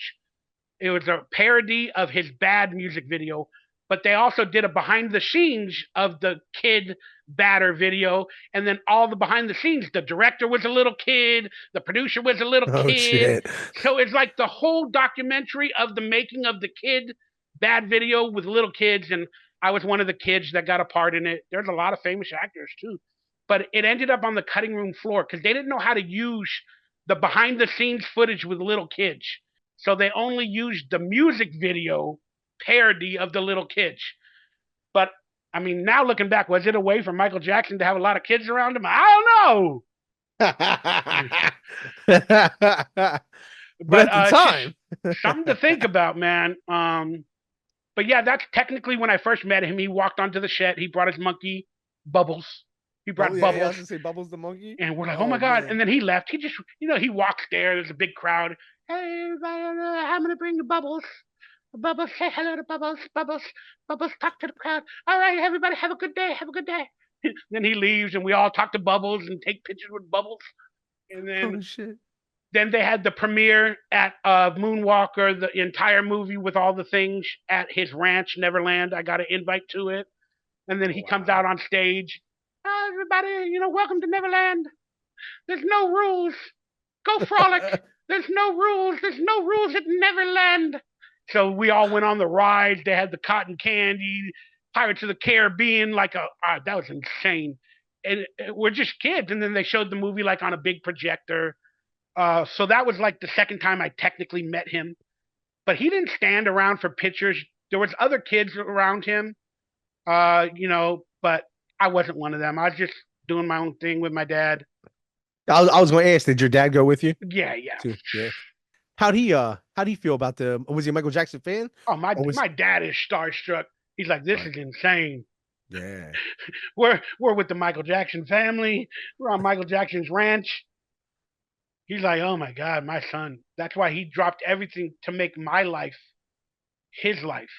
C: It was a parody of his bad music video, but they also did a behind the scenes of the kid Batter video, and then all the behind the scenes. The director was a little kid, the producer was a little
A: Oh
C: kid.
A: shit.
C: So it's like the whole documentary of the making of the kid bad video with little kids, and I was one of the kids that got a part in it. There's a lot of famous actors too. But it ended up on the cutting room floor because they didn't know how to use the behind the scenes footage with little kids. So they only used the music video parody of the little kids. But I mean, now looking back, was it a way for Michael Jackson to have a lot of kids around him? I don't know.
A: But
C: But
A: at the
C: it's just
A: time.
C: something to think about, man. But yeah, that's technically when I first met him. He walked onto the set. He brought his monkey, Bubbles. He
A: Oh
C: brought
A: yeah, yeah, I
C: Bubbles.
A: was gonna say Bubbles the monkey.
C: And we're like, oh my
A: Oh
C: God.
A: man.
C: And then he left. He just, he walks there. There's a big crowd. Hey, everybody, I'm going to bring you Bubbles. Bubbles, say hello to Bubbles. Bubbles, Bubbles, talk to the crowd. All right, everybody, have a good day. Have a good day. Then he leaves, and we all talk to Bubbles and take pictures with Bubbles. And
A: Oh shit.
C: then they had the premiere at Moonwalker, the entire movie with all the things at his ranch, Neverland. I got an invite to it. And then
A: Oh
C: he comes
A: wow.
C: out on stage. Everybody, welcome to Neverland. There's no rules. Go frolic. There's no rules. There's no rules at Neverland. So we all went on the rides. They had the cotton candy, Pirates of the Caribbean. That was insane. And we're just kids. And then they showed the movie like on a big projector. So that was like the second time I technically met him. But he didn't stand around for pictures. There was other kids around him, but I wasn't one of them. I was just doing my own thing with my dad.
A: I was going to ask, did your dad go with you
C: Yeah, yeah.
A: too? Yeah. How'd he feel about was he a Michael Jackson fan?
C: Oh, my
A: Or was
C: my dad is starstruck. He's like, this
A: right.
C: is insane.
A: Yeah.
C: We're with the Michael Jackson family. We're on Michael Jackson's ranch. He's like, oh my God, my son. That's why he dropped everything to make my life his life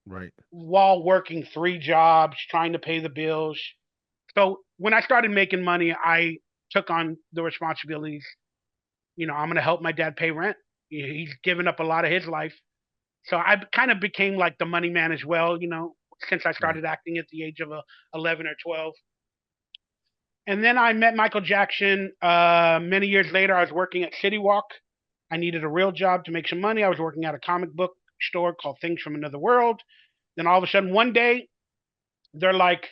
A: Right.
C: while working 3 jobs, trying to pay the bills. So when I started making money, I took on the responsibilities. I'm going to help my dad pay rent. He's given up a lot of his life. So I kind of became like the money man as well, since I
A: Right.
C: started acting at the age of 11 or 12. And then I met Michael Jackson many years later. I was working at City Walk. I needed a real job to make some money. I was working at a comic book store called Things from Another World. Then all of a sudden, one day, they're like,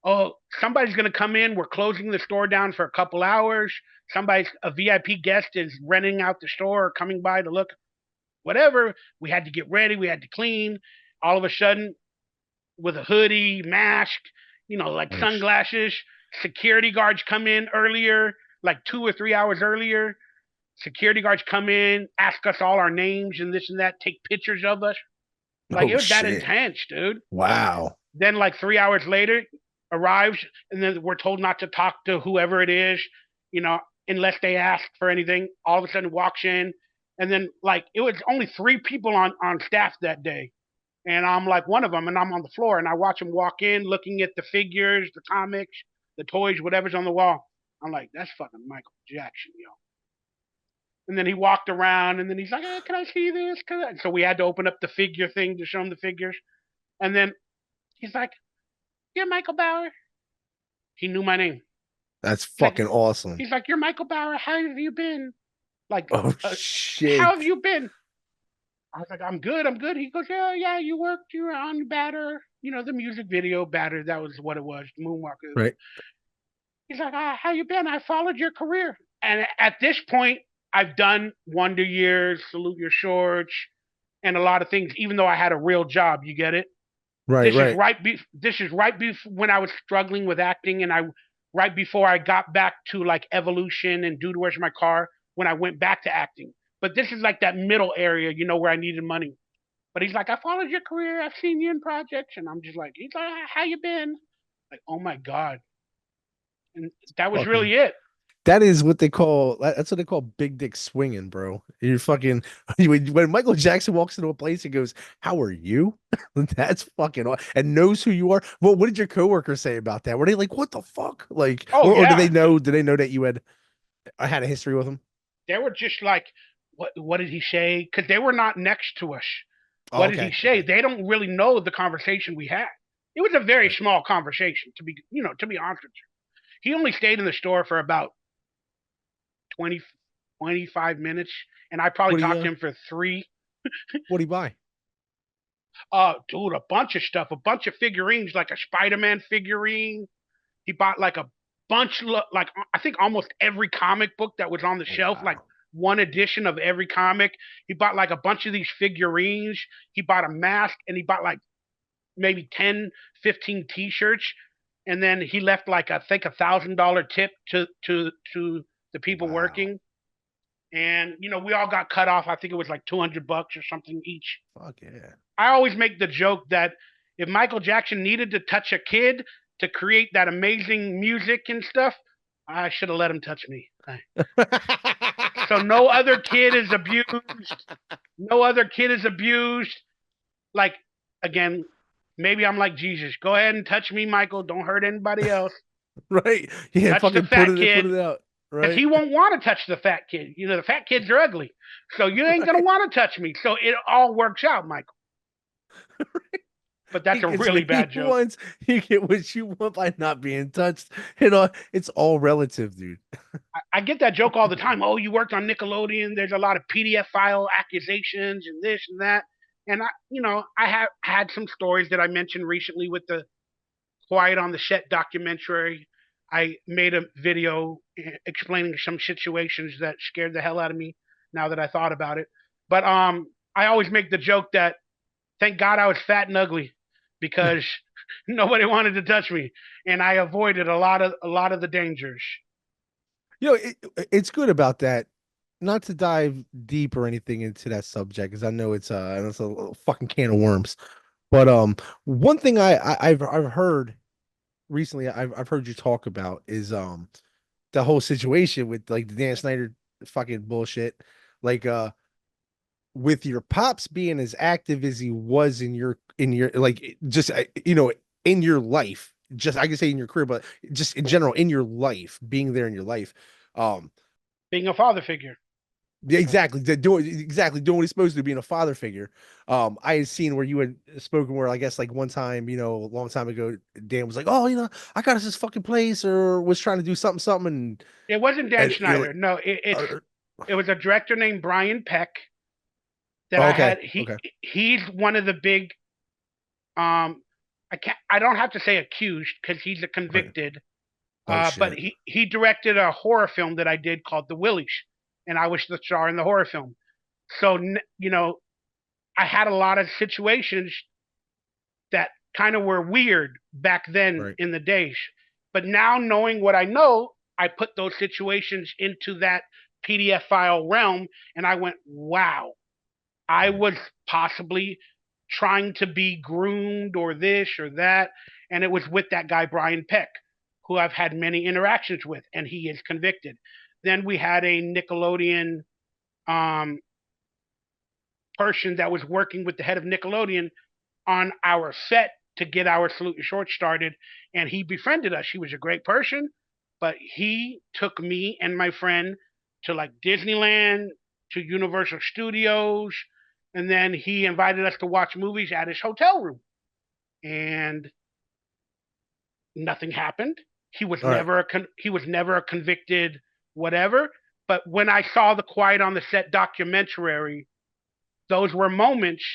C: oh, somebody's going to come in. We're closing the store down for a couple hours. A VIP guest is renting out the store or coming by to look, whatever. We had to get ready. We had to clean. All of a sudden, with a hoodie, mask, like
A: Oh,
C: sunglasses, security guards come in earlier, like 2 or 3 hours earlier. Security guards come in, ask us all our names and this and that, take pictures of us. Like, it
A: oh
C: was that
A: shit.
C: intense, dude.
A: Wow.
C: Then like 3 hours later, arrives, and then we're told not to talk to whoever it is, you know, unless they ask for anything. All of a sudden walks in, and then like it was only 3 people on staff that day, and I'm like one of them, and I'm on the floor, and I watch him walk in, looking at the figures, the comics, the toys, whatever's on the wall. I'm like, that's fucking Michael Jackson, yo. And then he walked around, and then he's like, hey, can I see this? So we had to open up the figure thing to show him the figures, and then he's like, you're Michael Bauer. He knew my name.
A: That's
C: He's like,
A: fucking awesome.
C: he's like, you're Michael Bauer. How have you been? Like,
A: Oh
C: how
A: shit.
C: have you been? I was like, I'm good. I'm good. He goes, yeah, yeah. You were on Batter. The music video Batter. That was what it was. Moonwalker.
A: Right.
C: He's like, how you been? I followed your career. And at this point, I've done Wonder Years, Salute Your Shorts, and a lot of things. Even though I had a real job, you get it.
A: Right, right.
C: This is right before when I was struggling with acting, and I right before I got back to like Evolution and Dude, Where's My Car, when I went back to acting. But this is like that middle area, where I needed money. But he's like, I followed your career. I've seen you in projects, and I'm just like, he's like, how you been? Like, oh my god, and that was
A: Fucking
C: really it.
A: that is what they call that's what they call big dick swinging, bro. You're fucking when Michael Jackson walks into a place and goes, "How are you?" That's fucking and knows who you are. Well, what did your coworkers say about that? Were they like, "What the fuck?" Like,
C: Oh
A: or did
C: yeah,
A: they know? Did they know that you had I had a history with him?
C: they were just like, what did he say? Because they were not next to us.
A: Oh,
C: What did he
A: okay,
C: say?
A: okay.
C: They don't really know the conversation we had. It was a very
A: Right.
C: small conversation, to be honest with you. He only stayed in the store for about 20, 25 minutes, and I probably
A: What do
C: talked to
A: you
C: him for three.
A: what do you buy?
C: Dude, a bunch of stuff, a bunch of figurines, like a Spider-Man figurine. He bought like a bunch, like I think almost every comic book that was on the
A: Oh,
C: shelf, like
A: wow.
C: one edition of every comic. He bought like a bunch of these figurines. He bought a mask, and he bought like maybe 10, 15 t-shirts. And then he left like, I think, $1,000 tip to the people
A: Wow.
C: working. And we all got cut off. I think it was like $200 or something each.
A: Fuck yeah.
C: I always make the joke that if Michael Jackson needed to touch a kid to create that amazing music and stuff, I should have let him touch me. So no other kid is abused. No other kid is abused. Like, again, maybe I'm like Jesus. Go ahead and touch me, Michael. Don't hurt anybody else.
A: Right. Yeah,
C: Touch the
A: fucking put
C: fat
A: it
C: kid,
A: out.
C: because
A: Right.
C: he won't want to touch the fat kid. The fat kids are ugly. So you ain't going to
A: Right.
C: want to touch me. So it all works out, Michael. But that's
A: He
C: a
A: gets
C: really
A: what he
C: bad joke.
A: wants. You get what you want by not being touched. It's all relative, dude.
C: I get that joke all the time. Oh, you worked on Nickelodeon. There's a lot of PDF file accusations and this and that. And I have had some stories that I mentioned recently with the Quiet on the Set documentary. I made a video explaining some situations that scared the hell out of me now that I thought about it. But I always make the joke that thank God I was fat and ugly because nobody wanted to touch me, and I avoided a lot of the dangers.
A: It's good about that. Not to dive deep or anything into that subject, because I know it's a little fucking can of worms. But one thing I've heard recently, I've heard you talk about is the whole situation with like the Dan Snyder fucking bullshit. Like with your pops being as active as he was in your like just in your life, just I can say in your career, but just in general in your life, being there in your life. um
C: Being a father figure.
A: yeah, exactly. Doing what he's supposed to, being a father figure. I had seen where you had spoken where I guess like one time, a long time ago, Dan was like, "Oh, I got us this fucking place," or was trying to do something,
C: It wasn't Dan
A: and
C: Schneider. No,
A: uh,
C: it was a director named Brian Peck that
A: oh,
C: I
A: okay,
C: had.
A: okay,
C: He's one of the big um I don't have to say accused because he's a
A: Right.
C: convicted.
A: Oh
C: But
A: shit.
C: he directed a horror film that I did called The Willies, and I was the star in the horror film. So I had a lot of situations that kind of were weird back then
A: Right.
C: in the days. But now knowing what I know, I put those situations into that PDF file realm, and I went, wow, I
A: Right.
C: was possibly trying to be groomed or this or that. And it was with that guy, Brian Peck, who I've had many interactions with, and he is convicted. Then we had a Nickelodeon um, person that was working with the head of Nickelodeon on our set to get our Salute Your Short started, and he befriended us. He was a great person, but he took me and my friend to like Disneyland, to Universal Studios, and then he invited us to watch movies at his hotel room. And nothing happened. He was
A: All right.
C: never he was never a convicted whatever. But when I saw the Quiet on the Set documentary, those were moments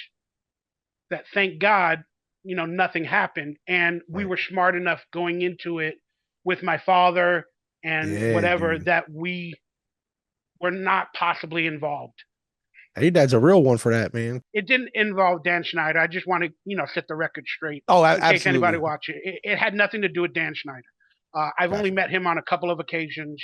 C: that, thank God, nothing happened, and we
A: Right.
C: were smart enough going into it with my father and
A: Yeah,
C: whatever
A: dude.
C: that we were not possibly involved.
A: Hey, dad's a real one for that, man.
C: It didn't involve Dan Schneider. I just want to, set the record straight
A: Oh,
C: in case anybody
A: absolutely.
C: watch it. It had nothing to do with Dan Schneider. I've only
A: Gotcha.
C: met him on a couple of occasions.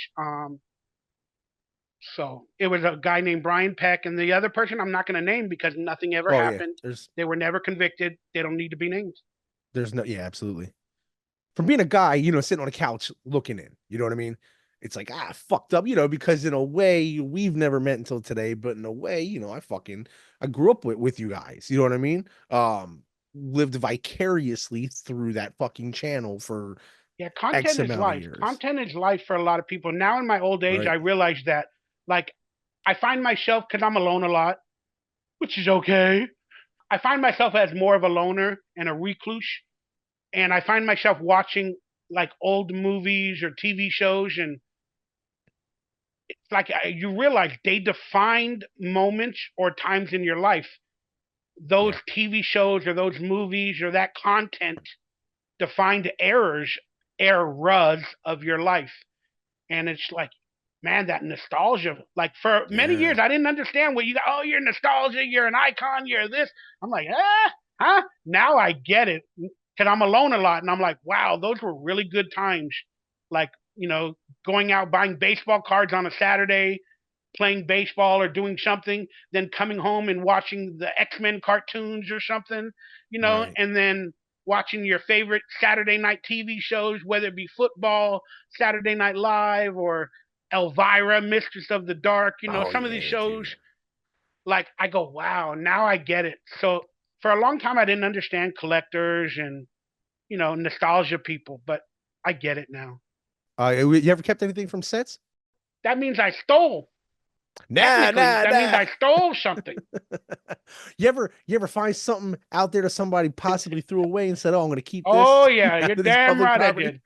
C: So it was a guy named Brian Peck, and the other person I'm not going to name because nothing ever
A: Oh yeah.
C: happened.
A: There's
C: They were never convicted. They don't need to be named.
A: there's no, yeah, absolutely. From being a guy, sitting on a couch looking in, you know what I mean? It's like, fucked up, because in a way we've never met until today, but in a way, I grew up with you guys, you know what I mean? Lived vicariously through that fucking channel for
C: Yeah,
A: X
C: content is
A: amount of
C: life.
A: years.
C: Content is life for a lot of people. Now in my old age,
A: Right.
C: I realize that, like, I find myself, because I'm alone a lot, which is okay. I find myself as more of a loner and a recluse, and I find myself watching like old movies or TV shows, and it's like you realize they defined moments or times in your life. Those
A: Yeah.
C: TV shows or those movies or that content defined eras of your life. And it's like, man, that nostalgia. Like for many
A: Yeah.
C: years, I didn't understand what you got. Oh, you're nostalgia. You're an icon. You're this. I'm like, huh? Now I get it because I'm alone a lot, and I'm like, wow, those were really good times. Like, going out buying baseball cards on a Saturday, playing baseball or doing something, then coming home and watching the X-Men cartoons or something,
A: Right.
C: and then watching your favorite Saturday night TV shows, whether it be football, Saturday Night Live, or Elvira, Mistress of the Dark,
A: Oh
C: some of these
A: yeah,
C: shows,
A: dude.
C: like I go, wow, now I get it. So for a long time I didn't understand collectors and, nostalgia people, but I get it now.
A: You ever kept anything from sets?
C: That means I stole.
A: Nah,
C: Technically,
A: nah,
C: that means
A: nah.
C: I stole something.
A: You ever find something out there that somebody possibly threw away and said, "Oh, I'm going to keep
C: Oh
A: this
C: yeah, you're
A: out of this
C: damn
A: public
C: right I
A: property"?
C: did.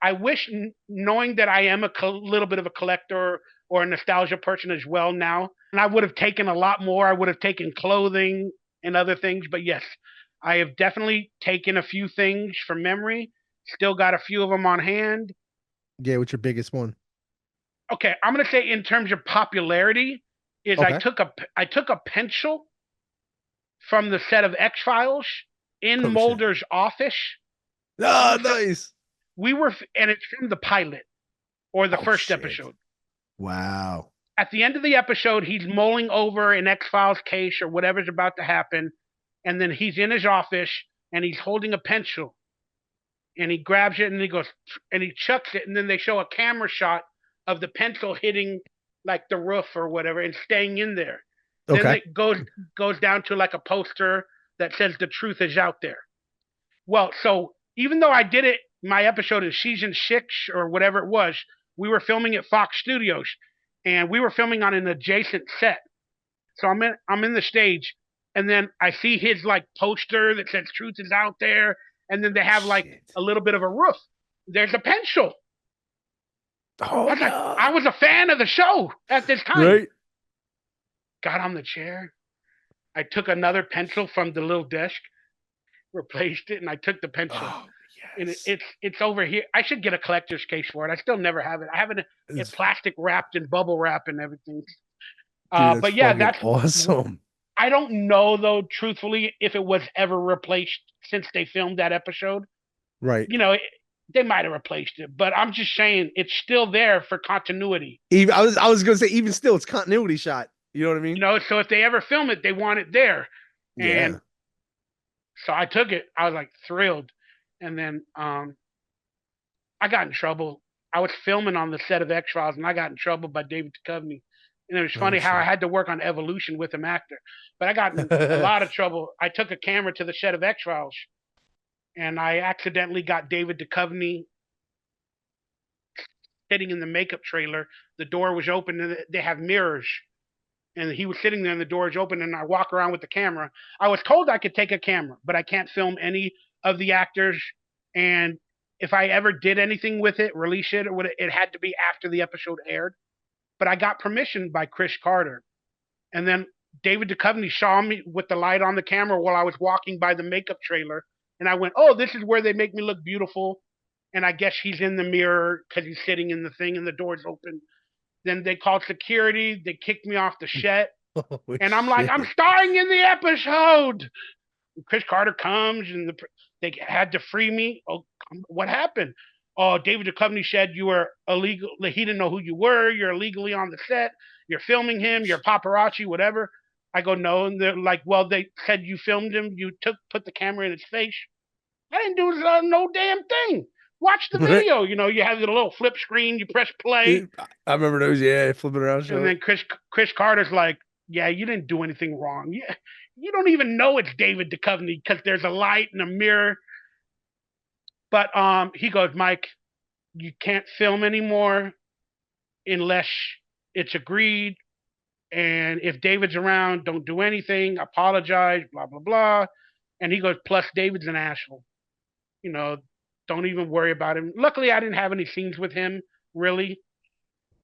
C: I wish knowing that I am a little bit of a collector or a nostalgia person as well now, and I would have taken a lot more. I would have taken clothing and other things, but yes, I have definitely taken a few things from memory. Still got a few of them on hand.
A: Yeah, what's your biggest one?
C: Okay, I'm gonna say in terms of popularity, is
A: Okay.
C: I took a pencil from the set of X Files in
A: Oh shit.
C: Mulder's office. We
A: Ah,
C: were
A: nice.
C: and it's from the pilot or the
A: Oh
C: first
A: shit.
C: episode.
A: Wow.
C: At the end of the episode, he's mulling over an X Files case or whatever's about to happen, and then he's in his office and he's holding a pencil, and he grabs it and he goes and he chucks it, and then they show a camera shot of the pencil hitting like the roof or whatever and staying in there. Then
A: Okay.
C: it goes down to like a poster that says the truth is out there. Well, so even though I did it, my episode in season 6 or whatever it was, we were filming at Fox Studios, and we were filming on an adjacent set. So I'm in the stage, and then I see his like poster that says "Truth is out there," and then they have like
A: Shit.
C: a little bit of a roof. There's a pencil. I
A: Oh
C: was like, I
A: no.
C: was a fan of the show at this time.
A: Right.
C: Got on the chair. I took another pencil from the little desk, replaced it, and I took the pencil.
A: Oh,
C: And
A: yes.
C: it's over here. I should get a collector's case for it. I still never have it. I have it in
A: It's,
C: plastic wrapped in bubble wrap and everything.
A: dude, that's
C: But yeah,
A: fucking
C: that's.
A: awesome.
C: I don't know though, truthfully, if it was ever replaced since they filmed that episode.
A: Right.
C: You know, they might have replaced it, but I'm just saying it's still there for continuity.
A: Even I was gonna say, even still, it's continuity shot. You know what I
C: You
A: mean?
C: know, so if they ever film it, they want it there. And
A: Yeah.
C: so I took it. I was like thrilled. And then I got in trouble. I was filming on the set of X Files, and I got in trouble by David Duchovny. And it was
A: Oh
C: funny how I
A: shit.
C: had to work on evolution with him actor, but I got in a lot of trouble. I took a camera to the set of X Files, and I accidentally got David Duchovny sitting in the makeup trailer. The door was open, and they have mirrors, and he was sitting there, and the door is open, and I walk around with the camera. I was told I could take a camera, but I can't film any of the actors, and if I ever did anything with it, release it, or it had to be after the episode aired. But I got permission by Chris Carter, and then David Duchovny saw me with the light on the camera while I was walking by the makeup trailer, and I went, "Oh, this is where they make me look beautiful." And I guess he's in the mirror because he's sitting in the thing, and the door's open. Then they called security. They kicked me off the set.
A: Oh
C: And I'm like, I'm
A: shit.
C: starring in the episode. Chris Carter comes, and they had to free me. Oh, what happened? Oh, David Duchovny said you were illegal. He didn't know who you were. You're illegally on the set. You're filming him. You're paparazzi, whatever. I go, no. And they're like, well, they said you filmed him. You put the camera in his face. I didn't do no damn thing. Watch the video. You know, you have the little flip screen. You press play.
A: I remember those. Yeah, flipping around,
C: And
A: showing.
C: then Chris Carter's like, yeah, you didn't do anything wrong. Yeah, you don't even know it's David Duchovny because there's a light and a mirror. But he goes, Mike, you can't film anymore unless it's agreed. And if David's around, don't do anything. Apologize, blah blah blah. And he goes, plus David's an asshole. You know, don't even worry about him. Luckily, I didn't have any scenes with him really.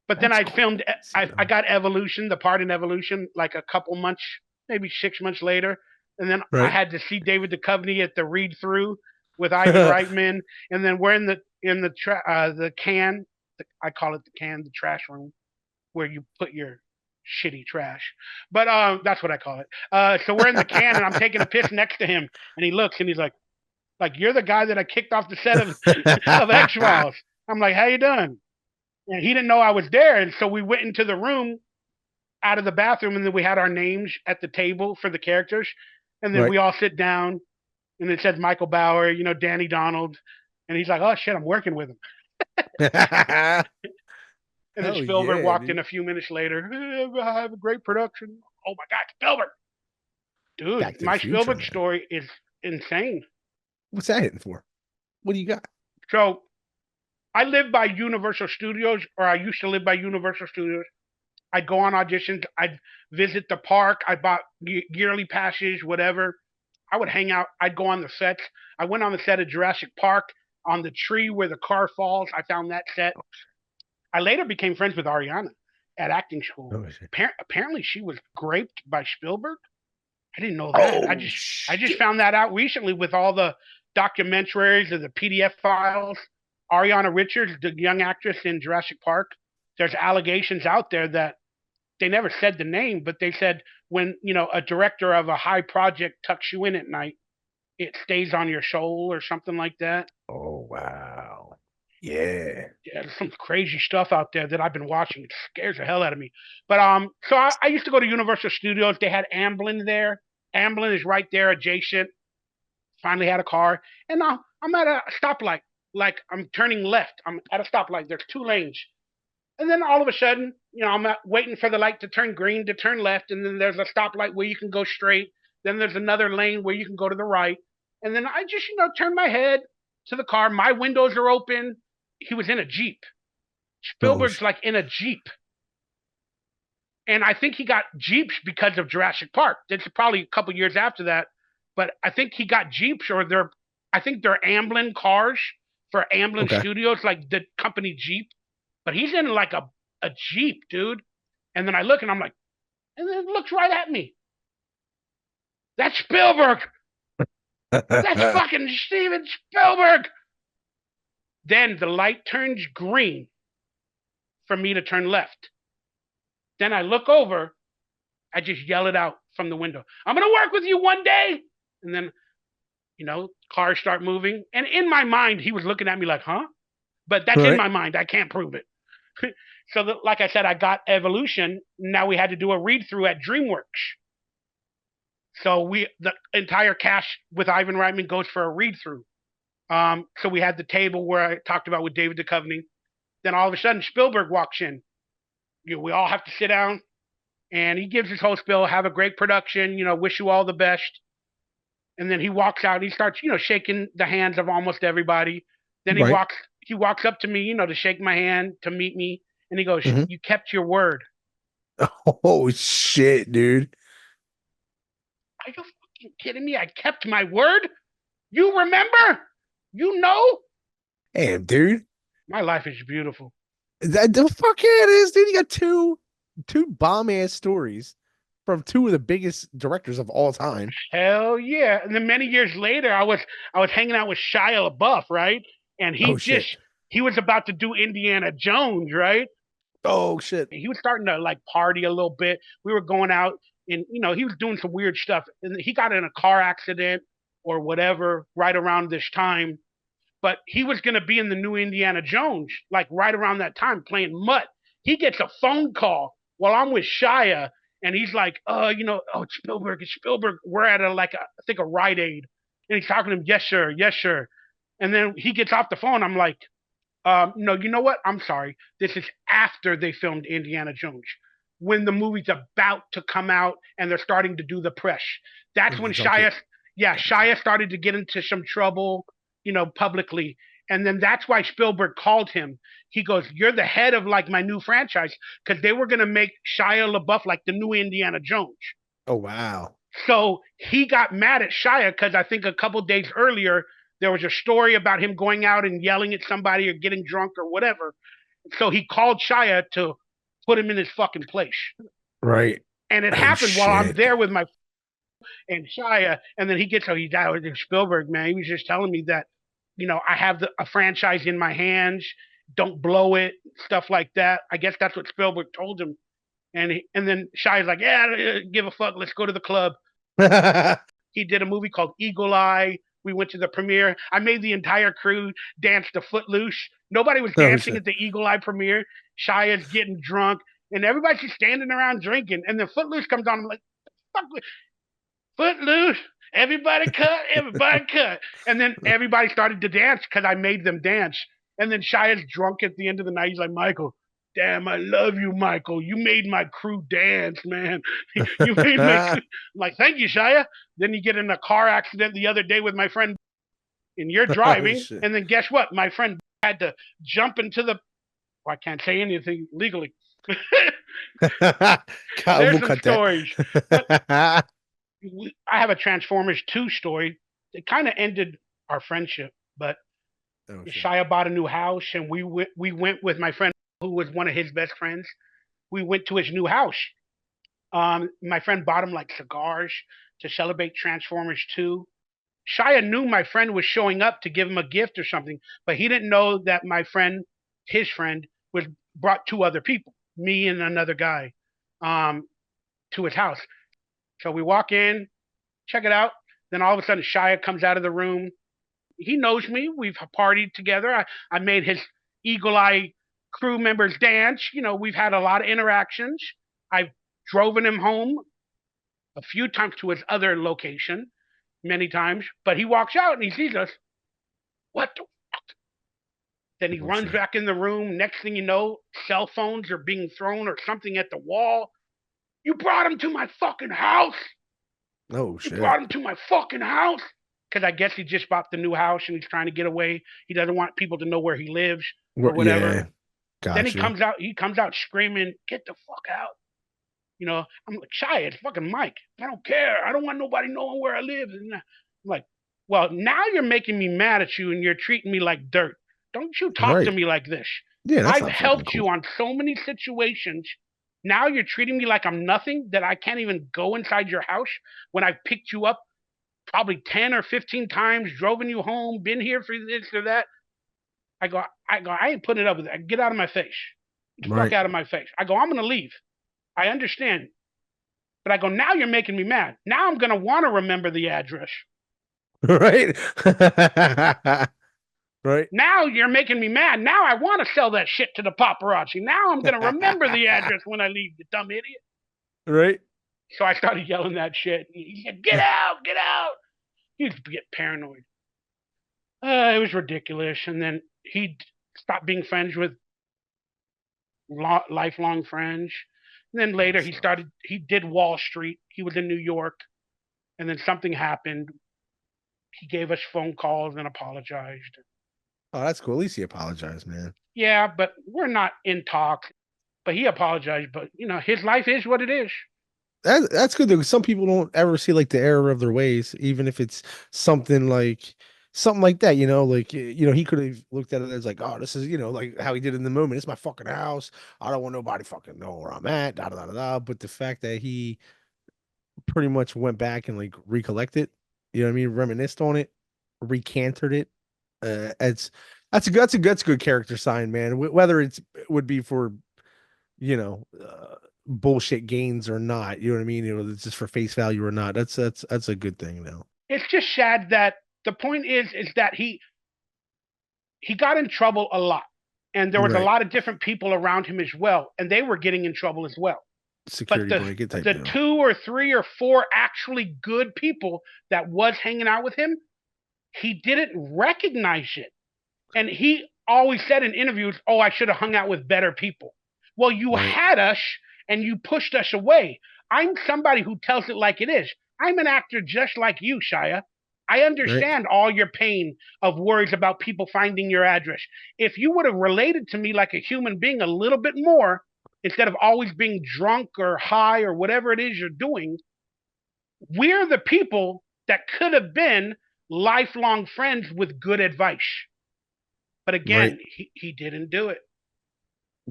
C: But then
A: That's
C: I filmed.
A: crazy,
C: I
A: though.
C: got Evolution, the part in Evolution, like a couple months, maybe 6 months later, and then I
A: Right.
C: had to see David Duchovny at the read through with Ivan Reitman, and then we're in the can. I call it the can, the trash room, where you put your shitty trash. But that's what I call it. So we're in the can, and I'm taking a piss next to him, and he looks, and he's like you're the guy that I kicked off the set of X Files. I'm like, how you doing? And he didn't know I was there. And so we went into the room out of the bathroom, and then we had our names at the table for the characters. And then
A: Right.
C: we all sit down, and it says Michael Bauer, you know, Danny Donald. And he's like, oh shit, I'm working with him. And then
A: Hell
C: Spielberg
A: yeah,
C: walked in
A: dude.
C: a few minutes later. I have a great production. Oh my God, Spielberg. Dude,
A: Back to the
C: my
A: Future,
C: Spielberg
A: man.
C: story is insane.
A: What's that hitting for? What do you got?
C: So I live by Universal Studios, or I used to live by Universal Studios. I'd go on auditions. I'd visit the park. I bought yearly passes, whatever. I would hang out. I'd go on the sets. I went on the set of Jurassic Park on the tree where the car falls. I found that set. I later became friends with Ariana at acting school.
A: Oh shit.
C: Apparently, she was graped by Spielberg. I didn't know that.
A: Oh
C: I just
A: shit.
C: found that out recently with all the documentaries and the PDF files. Ariana Richards, the young actress in Jurassic Park, there's allegations out there that they never said the name, but they said when a director of a high project tucks you in at night, it stays on your soul or something like that.
A: Oh wow. Yeah.
C: Yeah, there's some crazy stuff out there that I've been watching. It scares the hell out of me. But so I used to go to Universal Studios. They had Amblin there. Amblin is right there adjacent. Finally had a car, and now I'm at a stoplight. Like I'm turning left. I'm at a stoplight. There's two lanes. And then all of a sudden, I'm waiting for the light to turn green to turn left, and then there's a stoplight where you can go straight. Then there's another lane where you can go to the right. And then I just, turn my head to the car. My windows are open. He was in a Jeep.
A: Oh
C: Spielberg's like in a Jeep. And I think he got Jeeps because of Jurassic Park. It's probably a couple years after that. But I think he got Jeeps, or I think they're Amblin cars for Amblin
A: okay.
C: Studios, like the company Jeep. But he's in like a Jeep, dude. And then I look, and I'm like, and then it looks right at me. That's Spielberg. That's fucking Steven Spielberg. Then the light turns green for me to turn left. Then I look over. I just yell it out from the window. I'm going to work with you one day. And then, cars start moving. And in my mind, he was looking at me like, huh? But that's in
A: Right.
C: my mind. I can't prove it. So, like I said, I got Evolution. Now we had to do a read through at DreamWorks. So the entire cast with Ivan Reitman goes for a read through. So we had the table where I talked about with David Duchovny. Then all of a sudden, Spielberg walks in. We all have to sit down, and he gives his whole spiel. Have a great production. Wish you all the best. And then he walks out. He starts, shaking the hands of almost everybody. Then
A: Right.
C: he walks up to me, to shake my hand, to meet me, and he goes,
A: Mhm.
C: "You kept your word."
A: Oh shit, dude.
C: Are you fucking kidding me? I kept my word. You remember? You know?
A: Damn, dude.
C: My life is beautiful.
A: That the fuck yeah, it is, dude. You got two bomb ass stories from two of the biggest directors of all time.
C: Hell yeah! And then many years later, I was hanging out with Shia LaBeouf, right? And
A: Oh shit.
C: he was about to do Indiana Jones, right?
A: Oh shit.
C: He was starting to like party a little bit. We were going out, and he was doing some weird stuff. And he got in a car accident or whatever right around this time. But he was going to be in the new Indiana Jones, like right around that time, playing Mutt. He gets a phone call while I'm with Shia, and he's like, it's Spielberg, it's Spielberg. We're at I think a Rite Aid, and he's talking to him, yes sir, yes sir. And then he gets off the phone. I'm like, no, you know what? I'm sorry. This is after they filmed Indiana Jones. When the movie's about to come out and they're starting to do the press. That's when
A: Junkie. Gotcha.
C: Shia started to get into some trouble, publicly. And then that's why Spielberg called him. He goes, "You're the head of like my new franchise," because they were gonna make Shia LaBeouf like the new Indiana Jones.
A: Oh wow.
C: So he got mad at Shia because I think a couple days earlier there was a story about him going out and yelling at somebody or getting drunk or whatever. So he called Shia to put him in his fucking place.
A: Right.
C: And it
A: Oh
C: happened while I'm
A: shit.
C: there with my and Shia, and then he died with Spielberg, man. He was just telling me that, I have a franchise in my hands. Don't blow it, stuff like that. I guess that's what Spielberg told him. And then Shia's like, yeah, give a fuck. Let's go to the club. He did a movie called Eagle Eye. We went to the premiere. I made the entire crew dance to Footloose. Nobody was
A: Oh
C: dancing
A: shit.
C: at the Eagle Eye premiere. Shia's getting drunk, and everybody's just standing around drinking. And then Footloose comes on. I'm like, fuck, Footloose. Everybody cut. Everybody cut. And then everybody started to dance because I made them dance. And then Shia's drunk at the end of the night. He's like, Michael, damn, I love you, Michael. You made my crew dance, man. You made my crew. I'm like, thank you, Shia. Then you get in a car accident the other day with my friend, and you're
A: Oh
C: driving.
A: shit.
C: And then guess what? My friend had to jump into the. Well, I can't say anything legally.
A: God,
C: There's
A: we'll
C: some
A: cut that.
C: stories. But I have a Transformers 2 story. It kind of ended our friendship, but
A: Oh shit.
C: Shia bought a new house, and we went with my friend who was one of his best friends. We went to his new house. My friend bought him like cigars to celebrate Transformers 2. Shia knew my friend was showing up to give him a gift or something, but he didn't know that his friend, was brought two other people, me and another guy, um, to his house. So we walk in, check it out. Then all of a sudden, Shia comes out of the room. He knows me. We've partied together. I made his Eagle Eye crew members dance. We've had a lot of interactions. I've driven him home a few times to his other location, many times. But he walks out and he sees us. What the? Then he
A: Oh
C: runs
A: shit.
C: back in the room. Next thing you know, cell phones are being thrown or something at the wall. You brought him to my fucking house.
A: Oh
C: You brought
A: shit.
C: him to my fucking house. Because I guess he just bought the new house and he's trying to get away. He doesn't want people to know where he lives or whatever.
A: Yeah.
C: Then he
A: Got you.
C: comes out. He comes out screaming, "Get the fuck out!" I'm like, "Shy, it's fucking Mike. I don't care. I don't want nobody knowing where I live." And I'm like, "Well, now you're making me mad at you and you're treating me like dirt. Don't you talk to
A: Right.
C: me like this.
A: Yeah, that's
C: I've
A: not fucking
C: helped
A: cool.
C: you on so many situations. Now you're treating me like I'm nothing, that I can't even go inside your house when I picked you up probably 10 or 15 times, driven you home, been here for this or that. I ain't putting it up with that. Get out of my face. Get the fuck
A: Right.
C: out of my face. I go, I'm gonna leave. I understand. But I go, now you're making me mad. Now I'm gonna want to remember the address.
A: Right. Right.
C: Now you're making me mad. Now I want to sell that shit to the paparazzi. Now I'm gonna remember the address when I leave, you dumb idiot.
A: Right.
C: So I started yelling that shit. He said, "Get out, get out." He used to get paranoid. It was ridiculous. And then he stopped being friends with lifelong friends. And then later he did Wall Street. He was in New York. And then something happened. He gave us phone calls and apologized.
A: Oh, that's cool. At least he apologized, man.
C: Yeah, but we're not in talks. But he apologized. But, his life is what it is.
A: That's good though, 'cause some people don't ever see like the error of their ways, even if it's something like something like that, like he could have looked at it as like, oh, this is, like how he did in the moment. It's my fucking house. I don't want nobody fucking know where I'm at. Da da da da. But the fact that he pretty much went back and like recollected, what I mean, reminisced on it, recanted it. It's that's a good character sign, man. Whether it would be for you know, bullshit gains or not. You know what I mean? It's just for face value or not. That's a good thing now.
C: It's just sad that the point is that he got in trouble a lot. And there was a
A: Right.
C: lot of different people around him as well, and they were getting in trouble as well. But
A: Security
C: the
A: blanket type
C: the
A: deal.
C: 2 or 3 or 4 actually good people that was hanging out with him, he didn't recognize it. And he always said in interviews, "Oh, I should have hung out with better people." Well, you
A: Right.
C: had us and you pushed us away. I'm somebody who tells it like it is. I'm an actor just like you, Shia. I
A: Right.
C: understand all your pain of worries about people finding your address. If you would have related to me like a human being a little bit more, instead of always being drunk or high or whatever it is you're doing, we're the people that could have been lifelong friends with good advice. But
A: Right.
C: again, he didn't do it.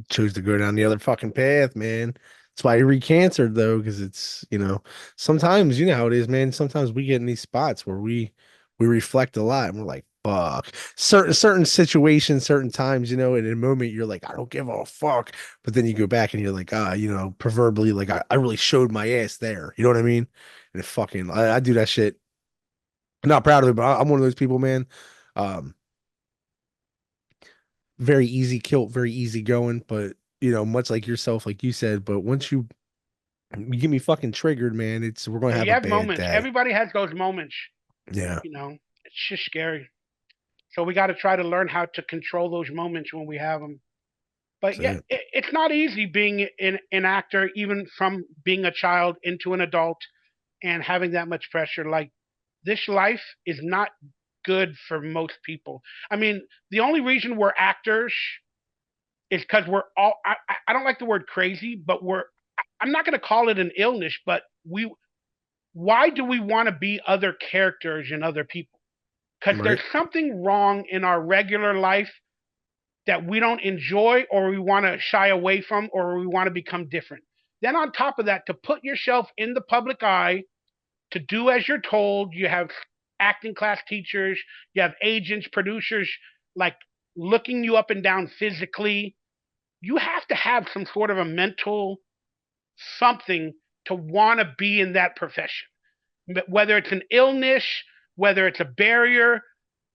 A: Chose to go down the other fucking path, man. That's why he recancered though, because it's sometimes you know how it is, man. Sometimes we get in these spots where we reflect a lot and we're like, fuck. Certain situations, certain times, in a moment you're like, I don't give a fuck. But then you go back and you're like, proverbially, like I really showed my ass there. You know what I mean? And it fucking I do that shit. I'm not proud of it, but I'm one of those people, man. Um, very easy kilt, very easy going, but much like yourself, like you said, but once you get me fucking triggered, man, we're gonna
C: Yeah,
A: have
C: you
A: a
C: have
A: bad
C: moments.
A: day.
C: Everybody has those moments.
A: Yeah,
C: It's just scary. So we got to try to learn how to control those moments when we have them. But
A: that's
C: yeah,
A: it.
C: it's not easy being an actor, even from being a child into an adult and having that much pressure. Like, this life is not good for most people. I mean, the only reason we're actors is because we're all, I don't like the word crazy, but I'm not going to call it an illness, but why do we want to be other characters in other people? Because there's
A: Right,
C: something wrong in our regular life that we don't enjoy or we want to shy away from or we want to become different. Then, on top of that, to put yourself in the public eye, to do as you're told, you have acting class teachers, you have agents, producers, like looking you up and down physically. You have to have some sort of a mental something to want to be in that profession, whether it's an illness, whether it's a barrier,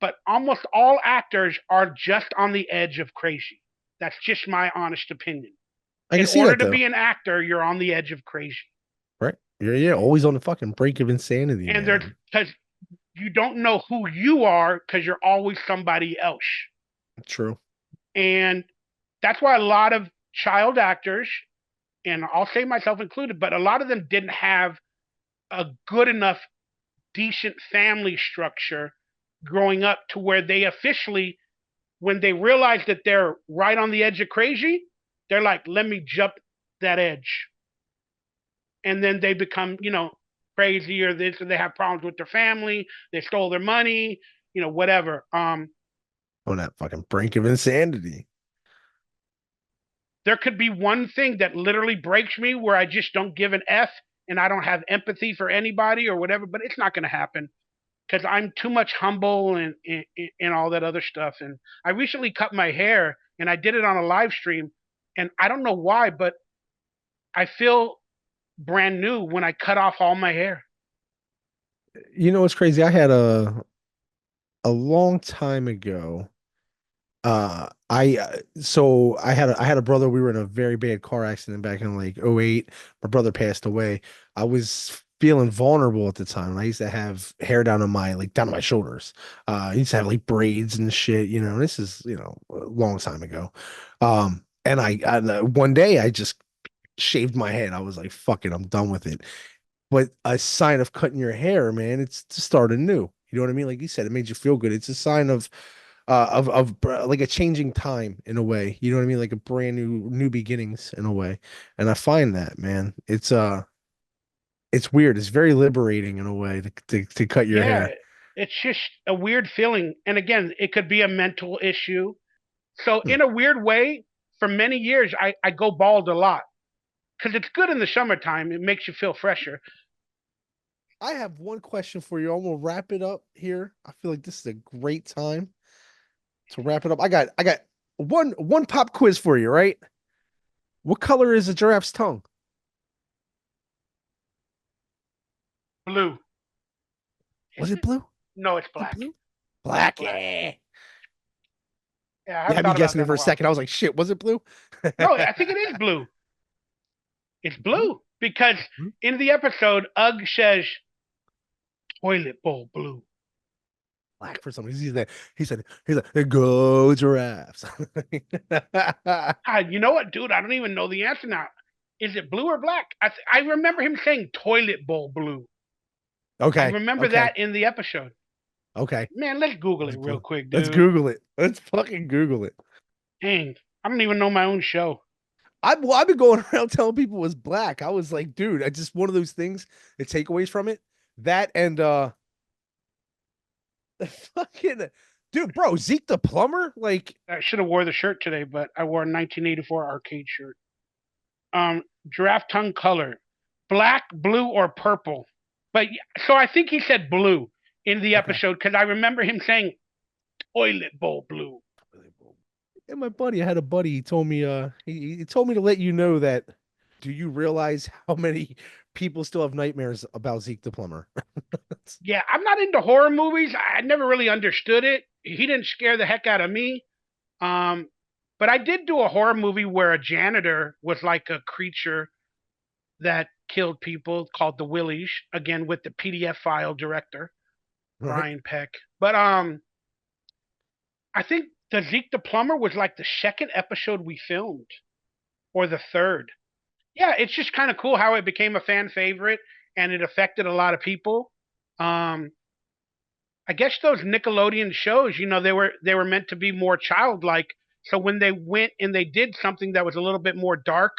C: but almost all actors are just on the edge of crazy. That's just my honest opinion.
A: I can
C: In
A: see
C: order
A: that
C: to
A: though.
C: be an actor, you're on the edge of crazy.
A: Right, yeah, always on the fucking brink of insanity,
C: And there's
A: man.
C: because you don't know who you are because you're always somebody else.
A: True.
C: And that's why a lot of child actors, and I'll say myself included, but a lot of them didn't have a good enough, decent family structure growing up to where they officially, when they realize that they're right on the edge of crazy, they're like, let me jump that edge. And then they become, crazy or this, or they have problems with their family, they stole their money, whatever.
A: On that fucking brink of insanity.
C: There could be one thing that literally breaks me where I just don't give an F and I don't have empathy for anybody or whatever, but it's not going to happen. because I'm too much humble and all that other stuff. And I recently cut my hair, and I did it on a live stream, and I don't know why, but I feel brand new when I cut off all my hair.
A: You know what's crazy? I had a long time ago. I had a brother. We were in a very bad car accident back in like '08. My brother passed away. I was feeling vulnerable at the time. I used to have hair down to my shoulders. I used to have like braids and shit, you know. This is, a long time ago. One day I just shaved my head. I was like, fuck it, I'm done with it. But a sign of cutting your hair, man, it's to start anew. You know what I mean? Like you said, it made you feel good. It's a sign of like a changing time in a way. You know what I mean? Like a brand new beginnings in a way. And I find that, man, it's weird. It's very liberating in a way to cut your
C: Yeah,
A: hair.
C: it's just a weird feeling. And again, it could be a mental issue. So
A: Hmm.
C: in a weird way, for many years, I go bald a lot because it's good in the summertime. It makes you feel fresher.
A: I have one question for you. I'm gonna wrap it up here. I feel like this is a great time to wrap it up. I got one pop quiz for you, right? What color is a giraffe's tongue?
C: Blue.
A: Was
C: Is
A: it
C: it?
A: blue?
C: No, it's
A: Was it
C: black.
A: blue?
C: It's
A: Black,
C: black.
A: yeah.
C: Yeah, I
A: You
C: haven't
A: had me
C: thought about
A: guessing
C: that
A: it
C: in
A: for
C: a
A: a
C: while.
A: second. I was like, shit, was it blue?
C: No, I think it is blue. It's
A: Blue?
C: blue because
A: Blue?
C: in the episode, Ugg says toilet bowl blue.
A: Black for some reason. He's like, go giraffes.
C: You know what, dude? I don't even know the answer now. Is it blue or black? I remember him saying toilet bowl blue. I
A: Okay,
C: remember
A: okay,
C: that in the episode.
A: okay.
C: Man, let's Google
A: It's
C: it real
A: blue.
C: quick,
A: Let's
C: dude.
A: Google it. Let's fucking Google it.
C: Dang, I don't even know my own show.
A: I've been going around telling people it was black. I was like, dude, I just one of those things, the takeaways from it. That and fucking dude, bro, Zeke the plumber, like
C: I should have wore the shirt today, but I wore a 1984 arcade shirt. Giraffe tongue color, black, blue, or purple. But so I think he said blue in the
A: okay.
C: episode because I remember him saying toilet bowl blue.
A: And my buddy, I had a buddy, he told me he told me to let you know that do you realize how many people still have nightmares about Zeke the plumber?
C: Yeah, I'm not into horror movies. I never really understood it. He didn't scare the heck out of me. Um, but I did do a horror movie where a janitor was like a creature that killed people called the Willies. Again, with the PDF file director
A: Right?
C: Brian Peck. But I think the Zeke the Plumber was like the second episode we filmed, or the third. Yeah, it's just kind of cool how it became a fan favorite and it affected a lot of people. Um, I guess those Nickelodeon shows, they were meant to be more childlike. So when they went and they did something that was a little bit more dark,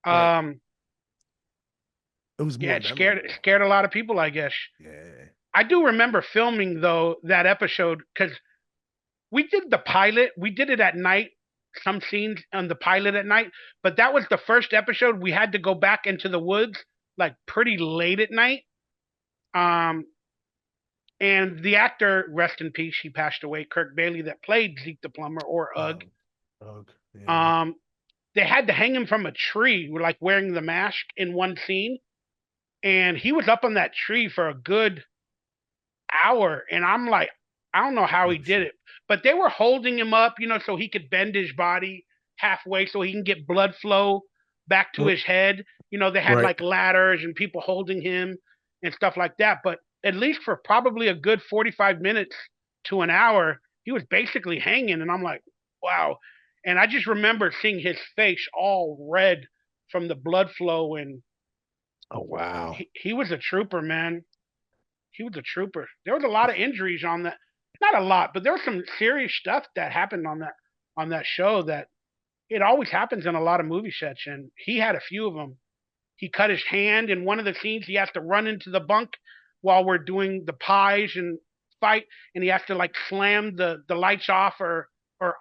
A: Right.
C: um,
A: It was
C: yeah,
A: more
C: it scared
A: memorable.
C: scared a lot of people, I guess.
A: Yeah.
C: I do remember filming though that episode because we did the pilot. We did it at night, some scenes on the pilot at night, but that was the first episode we had to go back into the woods like pretty late at night. Um, and the actor, rest in peace, he passed away, Kirk Bailey, that played Zeke the Plumber or Ugg.
A: Oh, yeah.
C: Um, they had to hang him from a tree, like wearing the mask in one scene, and he was up on that tree for a good hour, and I'm like, I don't know how he
A: Oh
C: did
A: shit.
C: it, but they were holding him up, so he could bend his body halfway so he can get blood flow back to his head. They had
A: Right.
C: like ladders and people holding him and stuff like that. But at least for probably a good 45 minutes to an hour, he was basically hanging, and I'm like, wow. And I just remember seeing his face all red from the blood flow, and
A: Oh wow.
C: he was a trooper, man. He was a trooper. There was a lot of injuries on that. Not a lot, but there was some serious stuff that happened on that show that it always happens in a lot of movie sets, and he had a few of them. He cut his hand in one of the scenes. He has to run into the bunk while we're doing the pies and fight, and he has to like slam the lights off or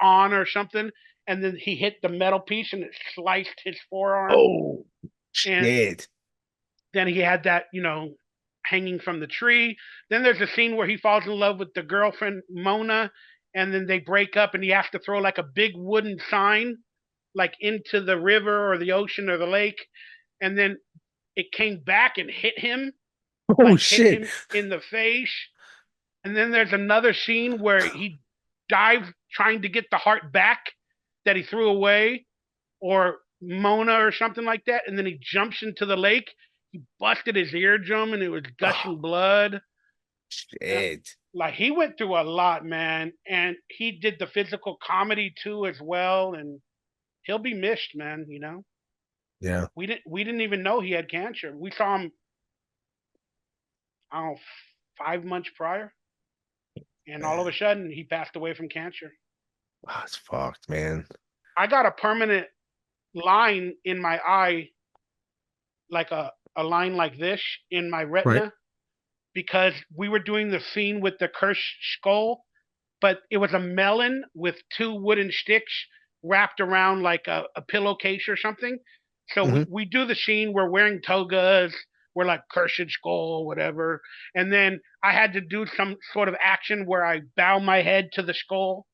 C: on or something, and then he hit the metal piece and it sliced his forearm,
A: Oh
C: and
A: shit.
C: then he had that hanging from the tree. Then there's a scene where he falls in love with the girlfriend Mona, and then they break up, and he has to throw like a big wooden sign, like into the river or the ocean or the lake, and then it came back and hit him,
A: Oh
C: like hit
A: shit.
C: him in the face. And then there's another scene where he dives trying to get the heart back that he threw away, or Mona or something like that, and then he jumps into the lake. He busted his eardrum and it was gushing
A: Oh
C: blood.
A: shit.
C: Like he went through a lot, man, and he did the physical comedy too as well, and he'll be missed, man.
A: Yeah.
C: We didn't even know he had cancer. We saw him, I don't know, 5 months prior, and all of a
A: Man.
C: sudden he passed away from cancer.
A: Oh, it's fucked, man.
C: I got a permanent line in my eye, like a line like this in my
A: Right.
C: retina, because we were doing the scene with the cursed skull, but it was a melon with two wooden sticks wrapped around like a pillowcase or something. So we,
A: Hmm.
C: we do the scene, we're wearing togas, we're like cursed skull, whatever. And then I had to do some sort of action where I bow my head to the skull,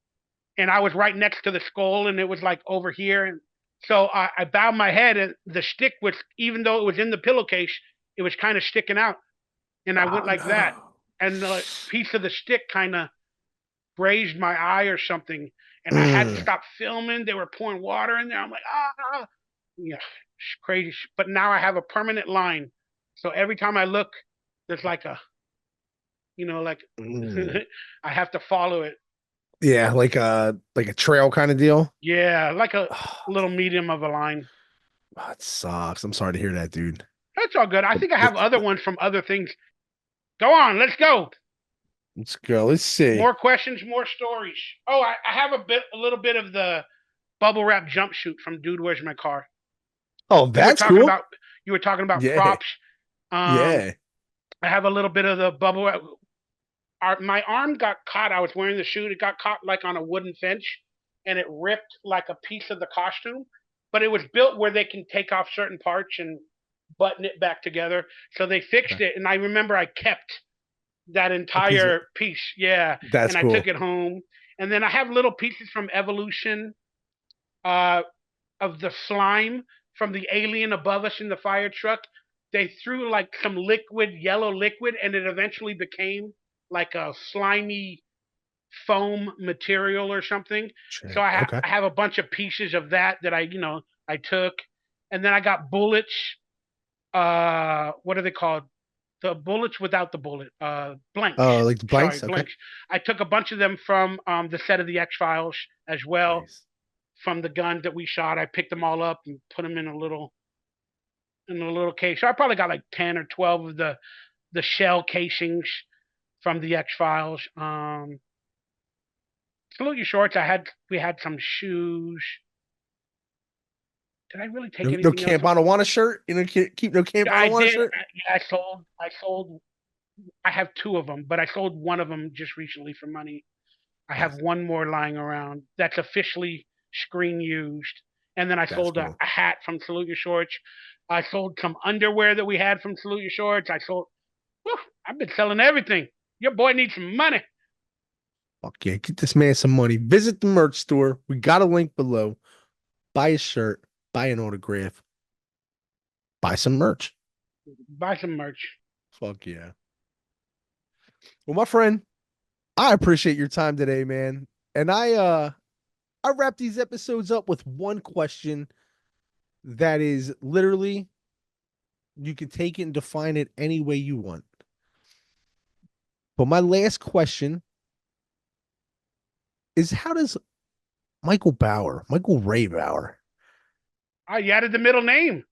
C: and I was right next to the skull, and it was like over here. And so I bowed my head, and the stick was, even though it was in the pillowcase, it was kind of sticking out. And I went
A: Oh
C: like that,
A: no.
C: and the piece of the stick kind of grazed my eye or something, and I had to
A: Mm.
C: stop filming. They were pouring water in there. I'm like, ah, yeah, it's crazy. But now I have a permanent line, so every time I look, there's like like
A: Mm.
C: I have to follow it.
A: Yeah, like a trail kind of deal.
C: Yeah, like a
A: Oh,
C: little medium of a line.
A: it sucks. I'm sorry to hear that, dude.
C: That's all good. I think I have
A: Let's,
C: other ones from other things. Go on, let's go.
A: let's go. Let's see.
C: More questions, more stories. Oh, I have a little bit of the bubble wrap jumpsuit from Dude, Where's My Car?
A: Oh,
C: You were
A: that's
C: talking
A: cool.
C: about you were talking about
A: Yeah.
C: props. Um,
A: Yeah.
C: I have a little bit of the bubble wrap. My arm got caught. I was wearing the suit. It got caught like on a wooden fence, and it ripped like a piece of the costume. But it was built where they can take off certain parts and button it back together. So they fixed
A: Okay.
C: it, and I remember I kept that
A: A piece of
C: entire piece. Yeah,
A: that's
C: and I took
A: cool.
C: it home. And then I have little pieces from Evolution, uh, of the slime from the alien above us in the fire truck. They threw like some liquid, yellow liquid, and it eventually became like a slimy foam material or something. So
A: Shit.
C: I, ha-
A: Okay.
C: I have a bunch of pieces of that I took, and then I got bullets. What are they called? The bullets without the bullet. Blanks.
A: Like the
C: Sorry,
A: blanks. Okay.
C: blanks. I took a bunch of them from the set of the X Files as well.
A: Nice.
C: From the gun that we shot, I picked them all up and put them in a little case. So I probably got like 10 or 12 of the shell casings from the X Files. Salute your shorts. We had some shoes. Did I really take
A: No
C: anything else?
A: Camp Anawanna shirt. You know, keep no Camp
C: Yeah, I
A: Anawanna
C: did.
A: shirt.
C: Yeah, I sold. I have two of them, but I sold one of them just recently for money. I have
A: Nice.
C: one more lying around that's officially screen used. And then I
A: That's
C: sold a,
A: cool.
C: a hat from Salute Your Shorts. I sold some underwear that we had from Salute Your Shorts. Whew, I've been selling everything. Your boy needs some money.
A: Fuck yeah. Get this man some money. Visit the merch store. We got a link below. Buy a shirt. Buy an autograph. Buy some merch.
C: Buy some merch.
A: Fuck yeah. Well, my friend, I appreciate your time today, man. And I wrap these episodes up with one question that is literally you can take it and define it any way you want. But my last question is how does Michael Ray Bauer?
C: You added the middle name.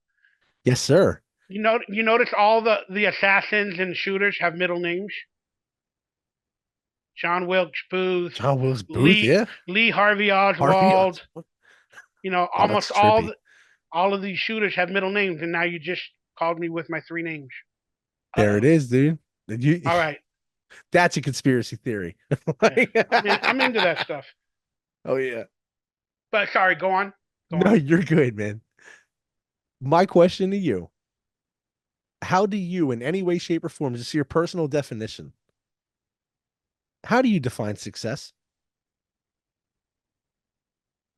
A: Yes, sir.
C: You notice all the assassins and shooters have middle names. John Wilkes Booth,
A: John Wilkes Booth,
C: Lee
A: yeah.
C: Lee Harvey
A: Harvey.
C: Oswald.
A: Oh, that's
C: Almost
A: trippy.
C: all of these shooters have middle names, and now you just called me with my three names. Uh
A: There it
C: oh.
A: is, dude. You,
C: All right.
A: that's a conspiracy theory.
C: Yeah. I'm into that stuff.
A: Oh yeah.
C: But sorry, go on. Go
A: No,
C: on.
A: you're good, man. My question to you. how do you, in any way, shape, or form, just your personal definition, how do you define success?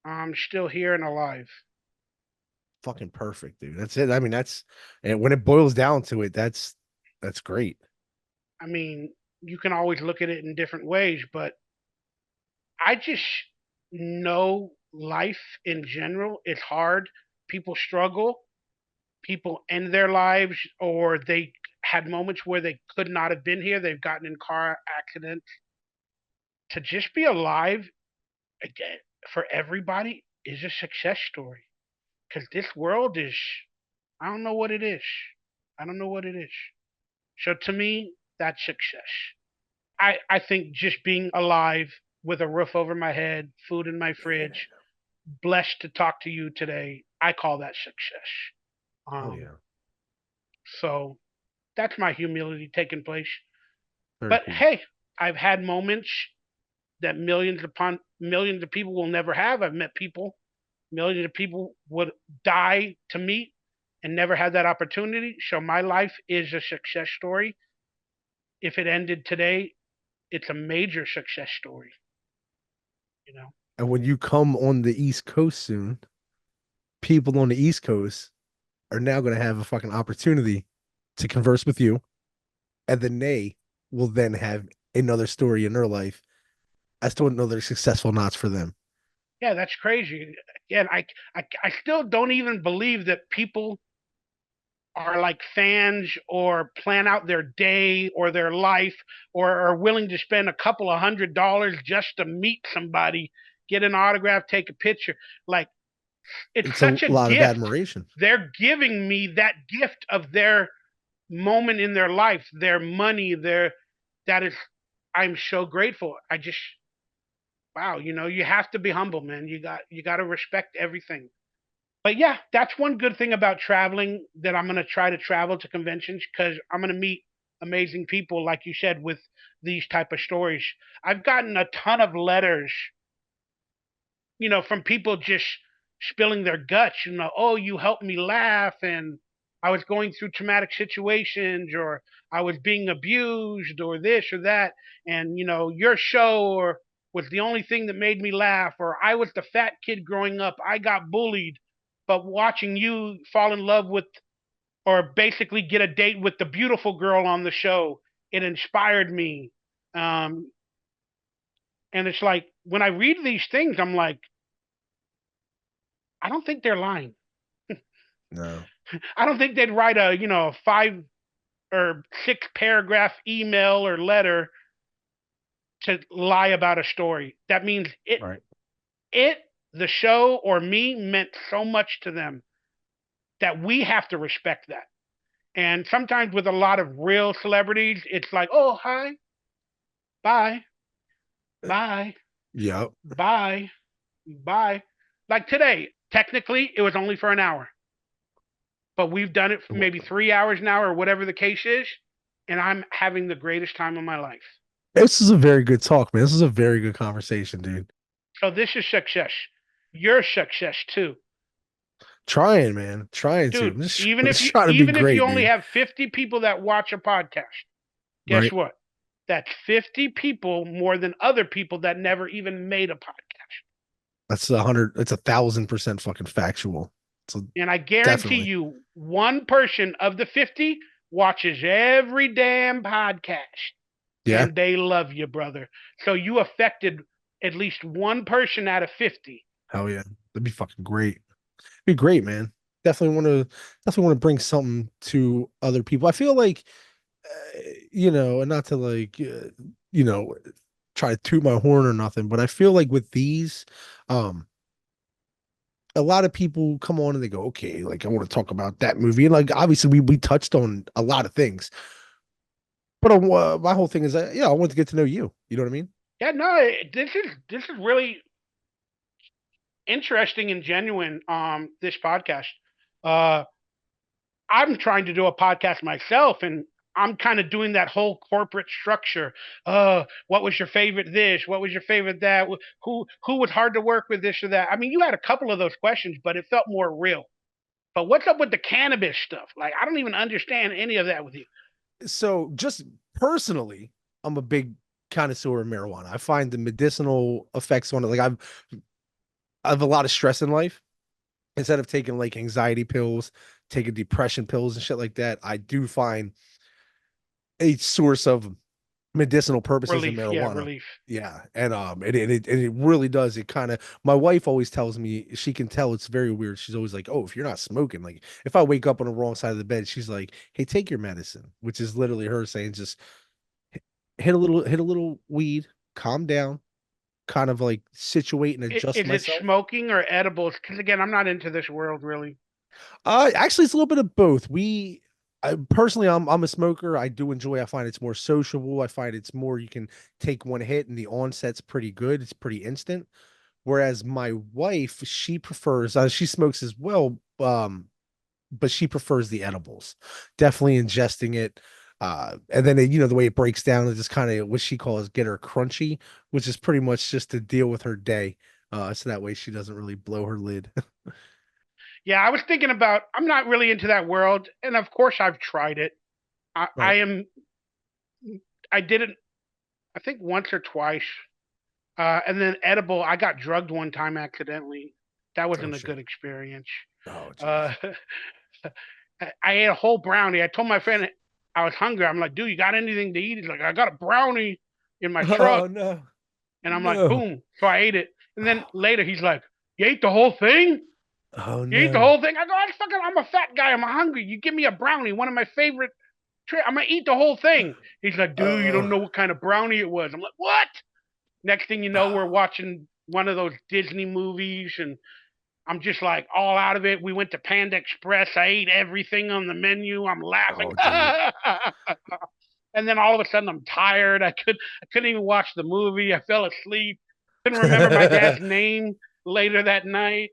C: I'm still here and alive.
A: Fucking perfect, dude. That's it. I mean, and when it boils down to it, that's great.
C: I mean, you can always look at it in different ways, but I just know life in general is hard. People struggle, people end their lives, or they had moments where they could not have been here. They've gotten in car accidents. To just be alive again for everybody is a success story. Because this world is, I don't know what it is. I don't know what it is. So to me, that's success. I think just being alive with a roof over my head, food in my
A: Yeah.
C: fridge, blessed to talk to you today, I call that success.
A: Oh
C: Um,
A: yeah.
C: so that's my humility taking place.
A: Very
C: But
A: cool.
C: hey, I've had moments that millions upon millions of people will never have. I've met people, millions of people would die to meet and never had that opportunity. So my life is a success story. If it ended today, it's a major success story, you know.
A: And when you come on the East Coast soon, people on the East Coast are now going to have a fucking opportunity to converse with you, and then they will then have another story in their life as to another successful knots for them.
C: Yeah, that's crazy. Again, I still don't even believe that people are like fans or plan out their day or their life or are willing to spend a couple of $100 just to meet somebody, get an autograph, take a picture. Like it's
A: It's a
C: such a
A: lot of
C: gift.
A: admiration.
C: They're giving me that gift of their moment in their life, their money, their that is I'm so grateful. I just wow, you have to be humble, man. You got to respect everything. But yeah, that's one good thing about traveling that I'm going to try to travel to conventions because I'm going to meet amazing people, like you said, with these type of stories. I've gotten a ton of letters, from people just spilling their guts, oh, you helped me laugh and I was going through traumatic situations or I was being abused or this or that. And, your show or was the only thing that made me laugh or I was the fat kid growing up. I got bullied, but watching you fall in love with or basically get a date with the beautiful girl on the show, it inspired me. Um, and it's like when I read these things, I'm like, I don't think they're lying.
A: No.
C: I don't think they'd write a 5 or 6 paragraph email or letter to lie about a story. That means
A: Right.
C: it, the show, or me meant so much to them that we have to respect that. And sometimes with a lot of real celebrities, it's like, oh, hi, bye, bye,
A: Yep.
C: bye, bye. Like today, technically, it was only for an hour, but we've done it for maybe 3 hours now or whatever the case is. And I'm having the greatest time of my life.
A: This is a very good talk, man. This is a very good conversation, dude.
C: So this is success. Your success too.
A: Trying, man. Trying to.
C: Dude,
A: I'm just trying to be
C: even if you
A: great,
C: only
A: dude.
C: have 50 people that watch a podcast, guess
A: Right.
C: what? That's 50 people more than other people that never even made a podcast.
A: That's 100. It's 1,000% fucking factual. So
C: And I guarantee
A: definitely.
C: you, one person of the 50 watches every damn podcast
A: Yeah.
C: and they love you, brother. So you affected at least one person out of 50.
A: Hell yeah. That'd be fucking great. Be great, man. Definitely want to bring something to other people. I feel like, and not to like, you know, try to toot my horn or nothing, but I feel like with these, um, a lot of people come on and they go, okay, like I want to talk about that movie, and like obviously we touched on a lot of things, but my whole thing is that I want to get to know you. You know what I mean?
C: Yeah, no, this is really interesting and genuine. This podcast. Uh, I'm trying to do a podcast myself, and I'm kind of doing that whole corporate structure. What was your favorite this? What was your favorite that? Who was hard to work with this or that? I mean, you had a couple of those questions, but it felt more real. But what's up with the cannabis stuff? Like, I don't even understand any of that with you.
A: So just personally, I'm a big connoisseur of marijuana. I find the medicinal effects on it. Like I have a lot of stress in life. Instead of taking like anxiety pills, taking depression pills and shit like that, I do find a source of medicinal purposes in
C: Relief, yeah,
A: marijuana.
C: relief.
A: Yeah, and it really does. It kind of. My wife always tells me she can tell it's very weird. She's always like, "Oh, if you're not smoking, like if I wake up on the wrong side of the bed, she's like, hey, take your medicine,' which is literally her saying just hit a little weed, calm down, kind of like situate and adjust
C: Is it
A: myself."
C: smoking or edibles? Because again, I'm not into this world really.
A: Actually, it's a little bit of both. Personally, I'm a smoker. I do enjoy. I find it's more sociable. I find it's more you can take one hit and the onset's pretty good. It's pretty instant. Whereas my wife, she prefers. She smokes as well, but she prefers the edibles. Definitely ingesting it. And then the way it breaks down is just kind of what she calls get her crunchy, which is pretty much just to deal with her day. So that way she doesn't really blow her lid.
C: Yeah, I was thinking about. I'm not really into that world, and of course, I've tried it. I
A: Right.
C: am. I did it. I think once or twice, and then edible. I got drugged one time accidentally. That
A: Oh
C: wasn't a
A: shit.
C: good experience.
A: Oh
C: Uh,
A: jeez.
C: I ate a whole brownie. I told my friend I was hungry. I'm like, dude, you got anything to eat? He's like, I got a brownie in my truck.
A: Oh no.
C: And I'm like,
A: No.
C: boom. So I ate it. And then
A: Oh,
C: later he's like, you ate the whole thing?
A: oh
C: You ate the
A: no.
C: whole thing? I go, I'm a fat guy. I'm hungry. You give me a brownie, one of my favorite I'm gonna eat the whole thing. He's like, dude, you don't
A: Oh.
C: know what kind of brownie it was. I'm like, what? Next thing you know, we're watching one of those Disney movies, and I'm just like all out of it. We went to Panda Express. I ate everything on the menu. I'm laughing.
A: Oh, dude.
C: And then all of a sudden I'm tired. I couldn't even watch the movie. I fell asleep. Couldn't remember my dad's name later that night.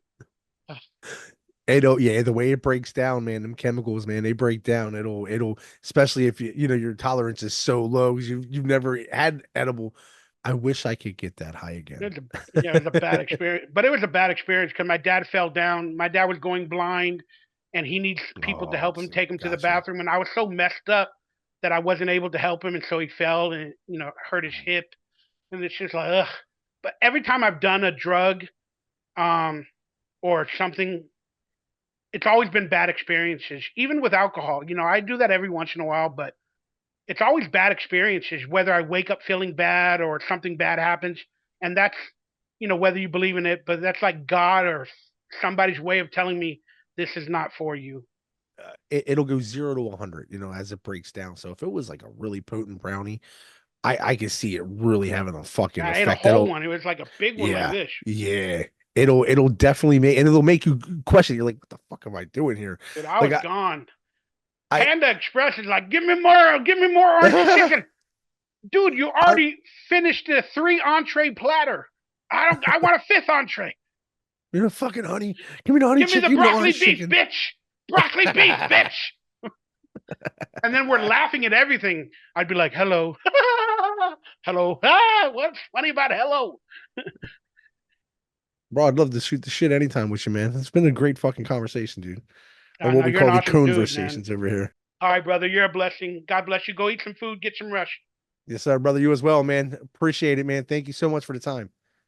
A: Yeah, the way it breaks down, man, them chemicals, man, they break down. It'll, especially if your tolerance is so low because you've never had edible. I wish I could get that high again.
C: Yeah, it was a bad experience. But it was a bad experience because my dad fell down. My dad was going blind, and he needs people to
A: Oh,
C: help him take him to the
A: gotcha.
C: bathroom. And I was so messed up that I wasn't able to help him, and so he fell and hurt his hip. And it's just like, ugh. But every time I've done a drug, um, or something, it's always been bad experiences. Even with alcohol, I do that every once in a while, but it's always bad experiences. Whether I wake up feeling bad or something bad happens, and that's whether you believe in it, but that's like God or somebody's way of telling me this is not for you.
A: It'll go 0 to 100, as it breaks down. So if it was like a really potent brownie, I can see it really having a fucking
C: I ate a
A: effect.
C: whole
A: That'll
C: one. It was like a big one like
A: Yeah,
C: this.
A: yeah. It'll definitely make, and it'll make you question. You're like, what the fuck am I doing here?
C: Dude, I
A: Like
C: was gone.
A: I,
C: Panda Express is like, give me more orange
A: I,
C: chicken. Dude, you
A: I
C: already finished the 3 entree platter. I want a fifth entree.
A: fucking honey. Give me the honey
C: Give me the
A: chicken. Give me the
C: broccoli
A: orange
C: beef,
A: chicken.
C: bitch. Broccoli beef, bitch. And then we're laughing at everything. I'd be like, hello. Hello. What's funny about hello?
A: Bro, I'd love to shoot the shit anytime with you, man. It's been a great fucking conversation, dude. Or what
C: No,
A: we
C: you're an
A: call the
C: awesome dude, man.
A: conversations over here.
C: All right, brother. You're a blessing. God bless you. Go eat some food, get some rest.
A: Yes, sir, brother. You as well, man. Appreciate it, man. Thank you so much for the time.